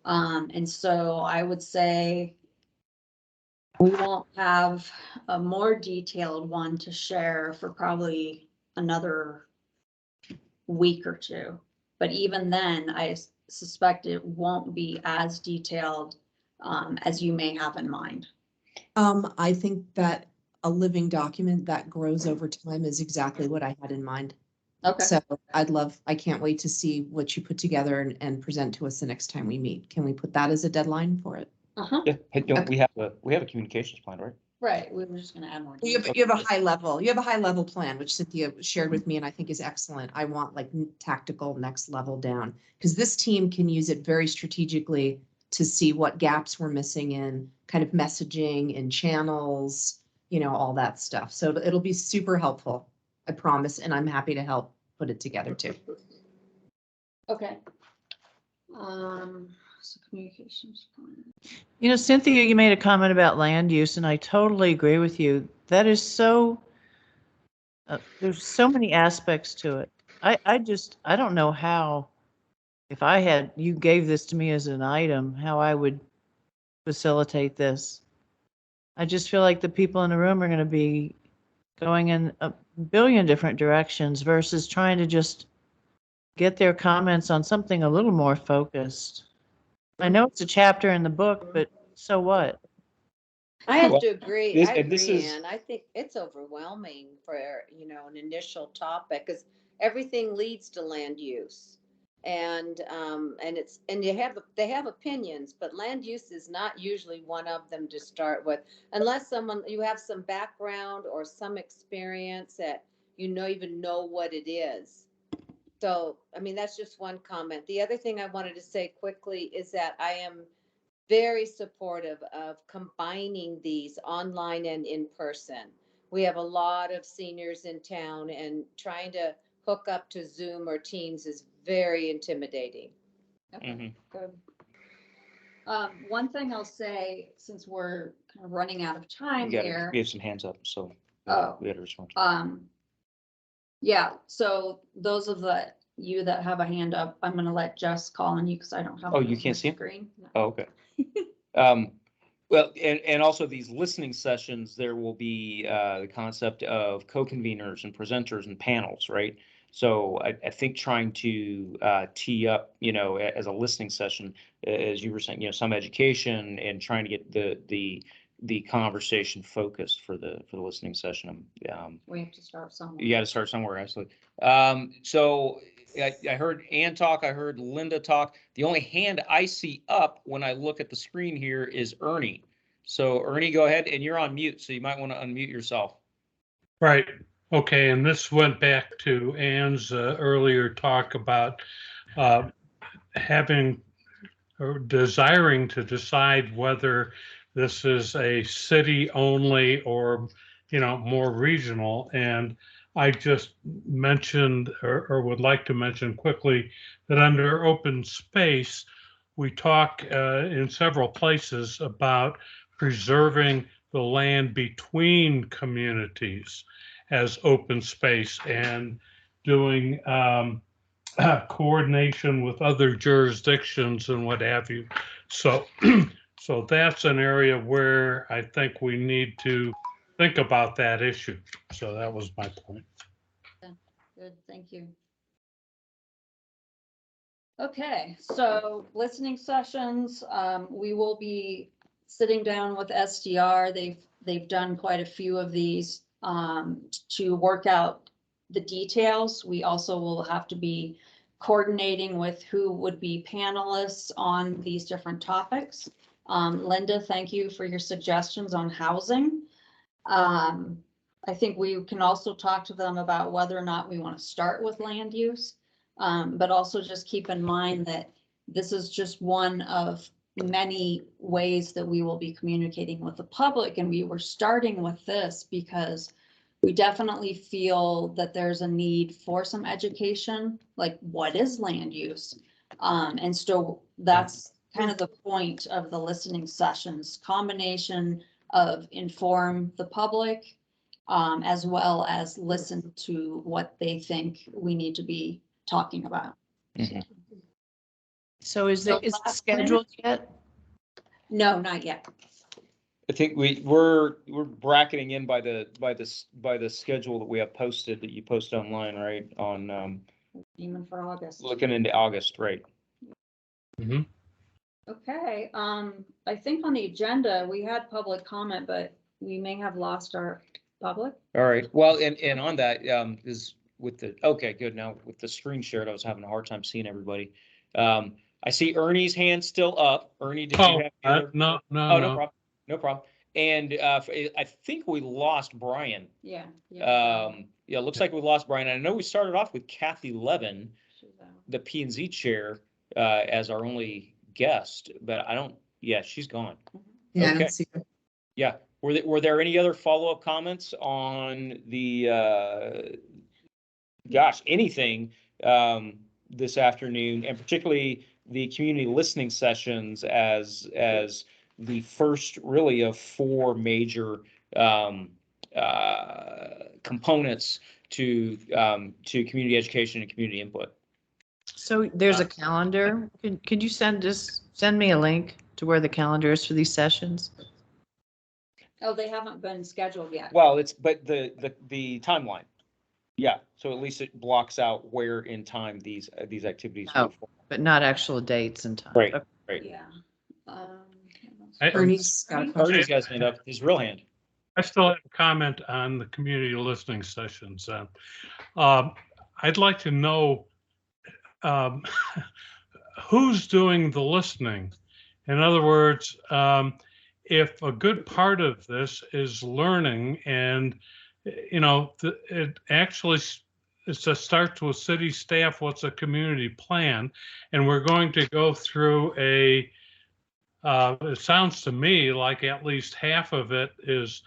And so I would say we won't have a more detailed one to share for probably another week or two. But even then, I suspect it won't be as detailed as you may have in mind. I think that a living document that grows over time is exactly what I had in mind. Okay. So I can't wait to see what you put together and present to us the next time we meet. Can we put that as a deadline for it? Uh-huh. Yeah, hey, don't we have a communications plan, right? Right. We were just gonna add more. You detail. have a high level plan, which Cynthia shared with me and I think is excellent. I want like tactical next level down. Because this team can use it very strategically to see what gaps we're missing in kind of messaging and channels, all that stuff. So it'll be super helpful, I promise, and I'm happy to help put it together too. Okay. So communications plan. Cynthia, you made a comment about land use, and I totally agree with you. That is so, there's so many aspects to it. I don't know how, if you gave this to me as an item, how I would facilitate this. I just feel like the people in the room are going to be going in a billion different directions versus trying to just get their comments on something a little more focused. I know it's a chapter in the book, but so what? I have Well, to agree. this- I and this agree, is- Ann. I think it's overwhelming for, an initial topic because everything leads to land use. And they have opinions, but land use is not usually one of them to start with, unless you have some background or some experience that even know what it is. So, I mean, that's just one comment. The other thing I wanted to say quickly is that I am very supportive of combining these online and in person. We have a lot of seniors in town, and trying to hook up to Zoom or Teams is very intimidating. Okay, good. One thing I'll say, since we're kind of running out of time here. We have some hands up, so. Oh. We had a response. Yeah, so those of you that have a hand up, I'm gonna let Jess call on you because I don't have. Oh, it you on can't my see him? screen. No. Oh, okay. Well, and also these listening sessions, there will be the concept of co-conveners and presenters and panels, right? So I think trying to tee up, as a listening session, as you were saying, some education and trying to get the conversation focused for the listening session. We have to start somewhere. You got to start somewhere, absolutely. So I heard Ann talk, I heard Linda talk. The only hand I see up when I look at the screen here is Ernie. So Ernie, go ahead, and you're on mute, so you might want to unmute yourself. Right. Okay. And this went back to Ann's earlier talk about having or desiring to decide whether this is a city only or, more regional. And I just mentioned or would like to mention quickly that under open space, we talk in several places about preserving the land between communities as open space and doing coordination with other jurisdictions and what have you. So, so that's an area where I think we need to think about that issue. So that was my point. Good, thank you. Okay, so listening sessions, we will be sitting down with SDR. They've done quite a few of these to work out the details. We also will have to be coordinating with who would be panelists on these different topics. Linda, thank you for your suggestions on housing. I think we can also talk to them about whether or not we want to start with land use. But also just keep in mind that this is just one of many ways that we will be communicating with the public. And we were starting with this because we definitely feel that there's a need for some education, like what is land use? And so that's kind of the point of the listening sessions, combination of inform the public, as well as listen to what they think we need to be talking about. Mhm. So is it scheduled yet? No, not yet. I think we're bracketing in by the schedule that we have posted, that you post online, right? On Even for August. looking into August, right? Mm-hmm. Okay, I think on the agenda, we had public comment, but we may have lost our public. All right, well, and on that, is with okay, good. Now with the screen shared, I was having a hard time seeing everybody. I see Ernie's hand still up. Ernie, did you have? No. No problem. No problem. And I think we lost Brian. Yeah. Yeah, it looks like we lost Brian. I know we started off with Kathy Levin, the P&Z chair, as our only guest, but she's gone. Yeah, I Okay. don't see her. Yeah. Were there any other follow-up comments on the, anything this afternoon, and particularly the community listening sessions as the first really of four major components to community education and community input? So there's a calendar. Could you send me a link to where the calendar is for these sessions? Oh, they haven't been scheduled yet. Well, but the timeline. Yeah, so at least it blocks out where in time these activities will fall. But not actual dates and time. Right, Okay. right. Yeah. Ernie's got a question. Ernie's got his hand up, his real hand. I still have a comment on the community listening sessions. I'd like to know who's doing the listening. In other words, if a good part of this is learning, and it actually starts with city staff, what's a community plan, and we're going to go through It sounds to me like at least half of it is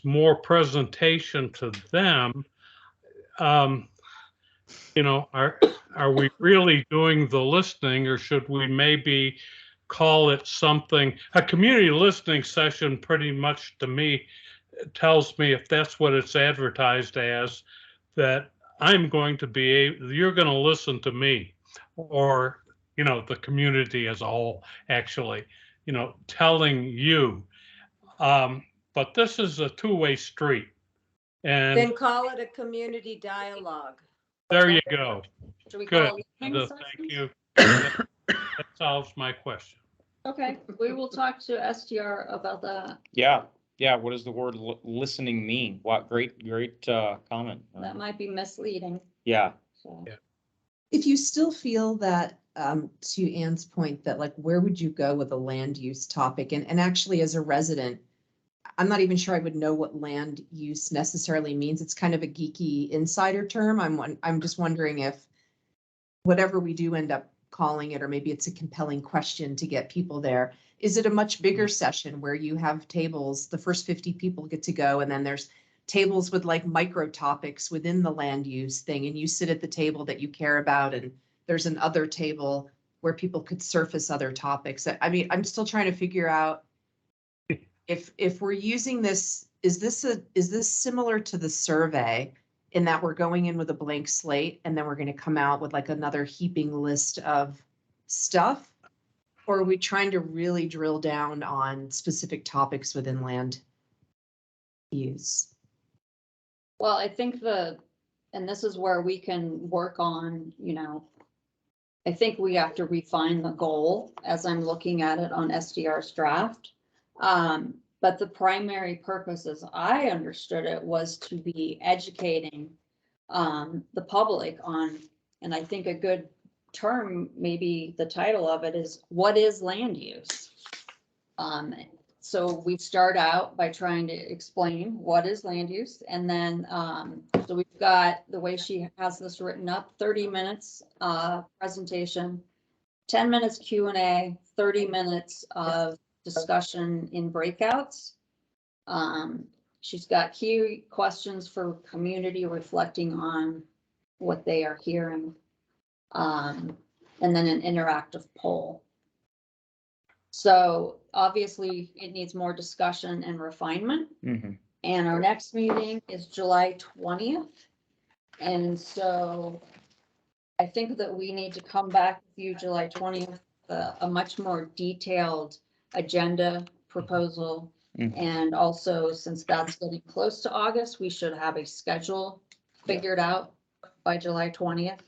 more presentation to them. You know, are we really doing the listening, or should we maybe call it something? A community listening session pretty much to me tells me, if that's what it's advertised as, that I'm going to be, you're going to listen to me, or, you know, the community as a whole, actually, you know, telling you. But this is a two-way street. And Then call it a community dialogue. there you go. Should we Good. call it listening Thank sessions? you. That solves my question. Okay, we will talk to SDR about that. Yeah, yeah. What does the word listening mean? What great comment. That might be misleading, Yeah. so. Yeah. If you still feel that, to Ann's point, that like, where would you go with a land use topic? And actually, as a resident, I'm not even sure I would know what land use necessarily means. It's kind of a geeky insider term. I'm just wondering if whatever we do end up calling it, or maybe it's a compelling question to get people there. Is it a much bigger session where you have tables, the first 50 people get to go, and then there's tables with like micro topics within the land use thing, and you sit at the table that you care about, and there's an other table where people could surface other topics. I mean, I'm still trying to figure out if we're using this, is this similar to the survey in that we're going in with a blank slate and then we're going to come out with like another heaping list of stuff? Or are we trying to really drill down on specific topics within land use? Well, I think and this is where we can work on, you know, I think we have to refine the goal as I'm looking at it on SDR's draft. But the primary purpose, as I understood it, was to be educating the public on, and I think a good term, maybe the title of it is, what is land use? So we start out by trying to explain what is land use, and then so we've got, the way she has this written up, 30 minutes presentation, 10 minutes Q&A, 30 minutes of discussion in breakouts. She's got key questions for community reflecting on what they are hearing, and then an interactive poll. So obviously it needs more discussion and refinement. Mm-hmm. And our next meeting is July 20th. And so I think that we need to come back with you July 20th, a much more detailed agenda proposal. Mhm. And also, since that's getting close to August, we should have a schedule figured out by July 20th.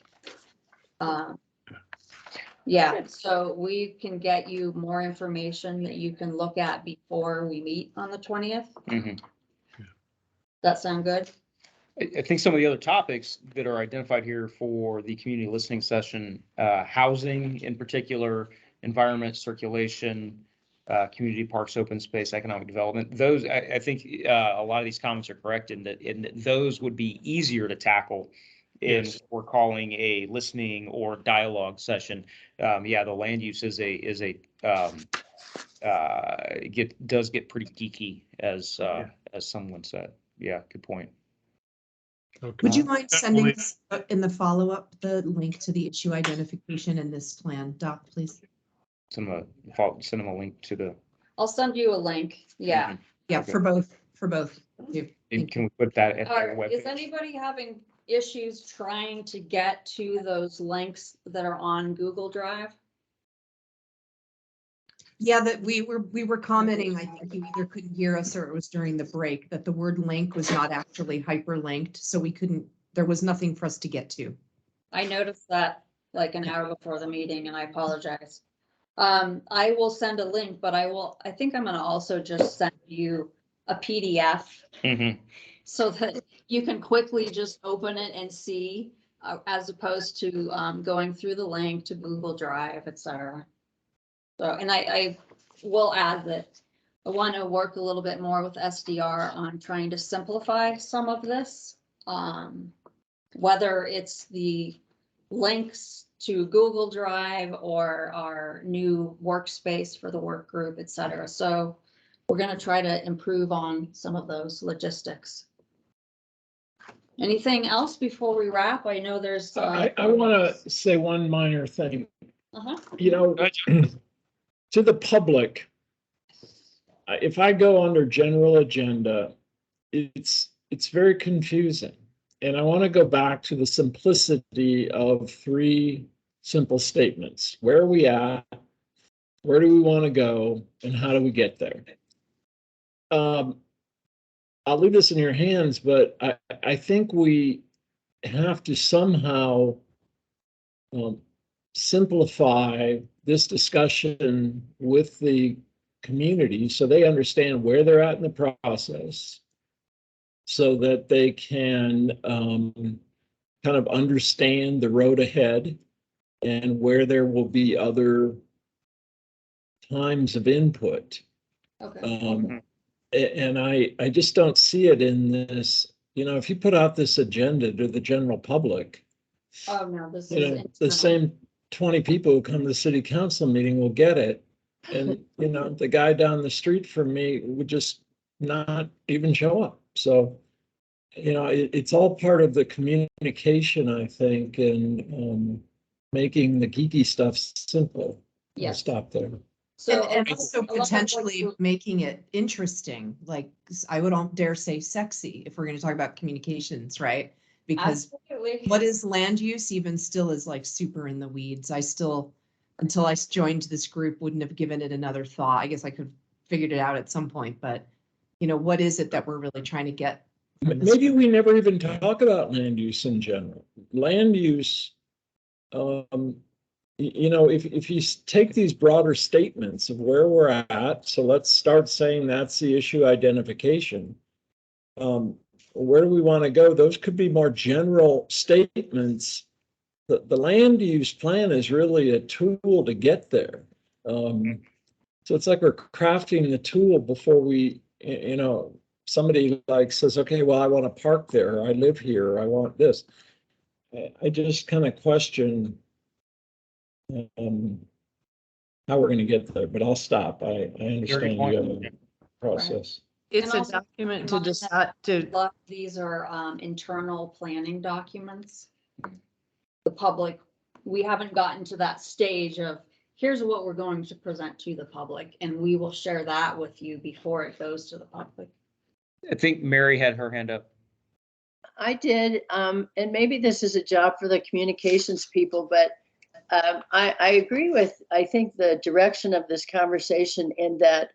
Yeah, so we can get you more information that you can look at before we meet on the 20th. Mm-hmm. That sound good? I think some of the other topics that are identified here for the community listening session, housing in particular, environment, circulation, community parks, open space, economic development. Those, I think a lot of these comments are correct in that those would be easier to tackle in Yes. what we're calling a listening or dialogue session. Yeah, the land use does get pretty geeky, as someone said. Yeah, good point. Okay. Would you mind sending Definitely. us in the follow-up the link to the issue identification in this plan, Doc, please? Send them a link to the. I'll send you a link. Yeah. Yeah, Okay. for both. You. And can we put that at the web? Is anybody having issues trying to get to those links that are on Google Drive? Yeah, that we were commenting, I think you either couldn't hear us or it was during the break, that the word link was not actually hyperlinked, so there was nothing for us to get to. I noticed that like an hour before the meeting, and I apologize. I will send a link, but I think I'm gonna also just send you a PDF Mhm. so that you can quickly just open it and see, as opposed to going through the link to Google Drive, etc. So, and I will add that I want to work a little bit more with SDR on trying to simplify some of this. Whether it's the links to Google Drive or our new workspace for the work group, et cetera. So we're going to try to improve on some of those logistics. Anything else before we wrap? I know there's. I want to say one minor thing. Uh-huh. You know, to the public, if I go under general agenda, it's very confusing. And I want to go back to the simplicity of 3 simple statements. Where are we at? Where do we want to go? And how do we get there? I'll leave this in your hands, but I think we have to somehow simplify this discussion with the community so they understand where they're at in the process, so that they can kind of understand the road ahead and where there will be other times of input. Okay. And I just don't see it in this. You know, if you put out this agenda to the general public, Oh, no, this you is. know, the same 20 people who come to the city council meeting will get it. And, you know, the guy down the street from me would just not even show up. So, you know, it's all part of the communication, I think, and making the geeky stuff simple. I'll Yes. stop there. So And also a lot of what potentially you- making it interesting, like I would dare say sexy, if we're gonna talk about communications, right? Because Absolutely. what is land use even still is like super in the weeds. I still, until I joined this group, wouldn't have given it another thought. I guess I could figured it out at some point, but you know, what is it that we're really trying to get? from this Maybe group? we never even talk about land use in general. Land use, you know, if you take these broader statements of where we're at, so let's start saying that's the issue identification. Where do we want to go? Those could be more general statements. The land use plan is really a tool to get there. So it's like we're crafting the tool before we, you know, somebody like says, okay, well, I want to park there. I live here. I want this. I just kind of question how we're going to get there, but I'll stop. I understand point. you have a process. It's And a also document to remind that decide to, A lot of these are internal planning documents. The public, we haven't gotten to that stage of, here's what we're going to present to the public, and we will share that with you before it goes to the public. I think Mary had her hand up. I did, and maybe this is a job for the communications people, but I agree with, I think, the direction of this conversation in that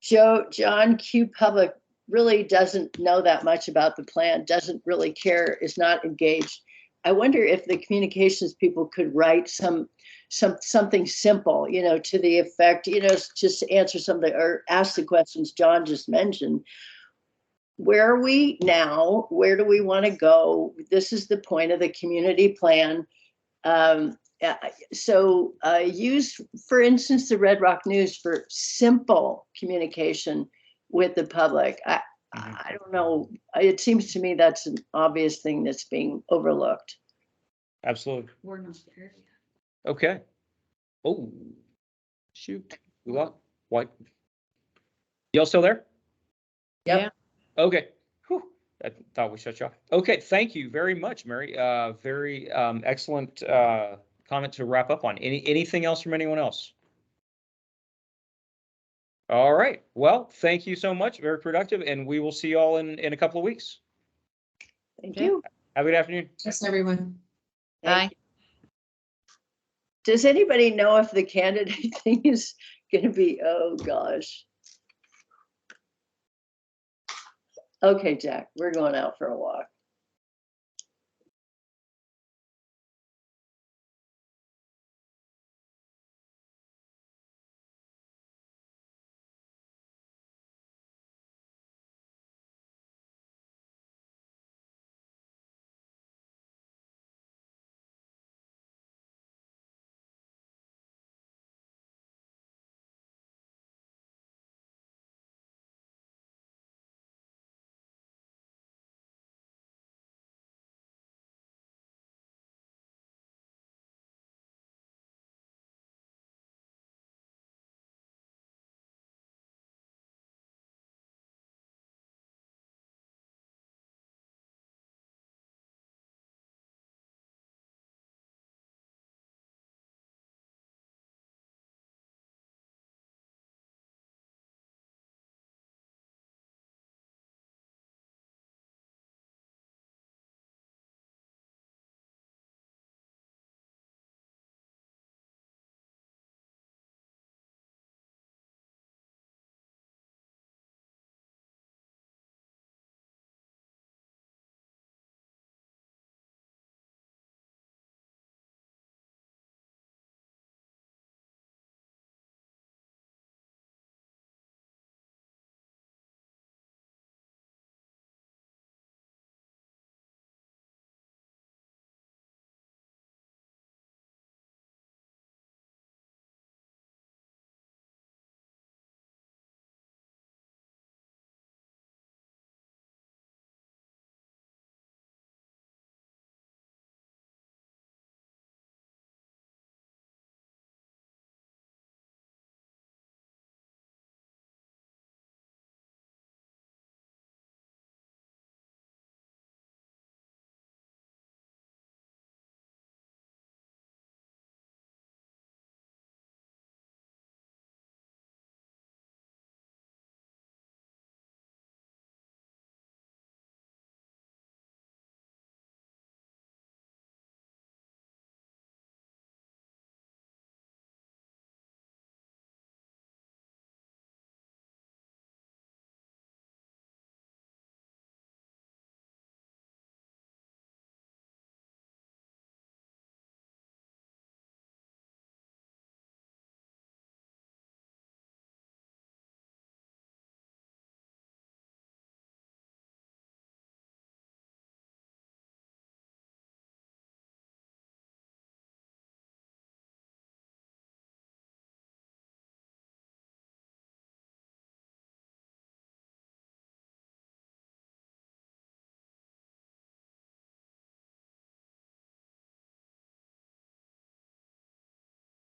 John Q. Public really doesn't know that much about the plan, doesn't really care, is not engaged. I wonder if the communications people could write something simple, you know, to the effect, you know, just answer something or ask the questions John just mentioned. Where are we now? Where do we want to go? This is the point of the community plan. So use, for instance, the Red Rock News for simple communication with the public. I don't know. It seems to me that's an obvious thing that's being overlooked. Absolutely. We're not there yet. Okay. Oh, shoot. We lost. What? Y'all still there? Yep. Yeah. Okay. Whew. I thought we shut you off. Okay. Thank you very much, Mary. Very excellent comment to wrap up on. Anything else from anyone else? All right. Well, thank you so much. Very productive. And we will see you all in a couple of weeks. Thank Okay. you. Have a good afternoon. Just everyone. Bye. Does anybody know if the candidate thing is going to be, oh gosh. Okay, Jack, we're going out for a walk.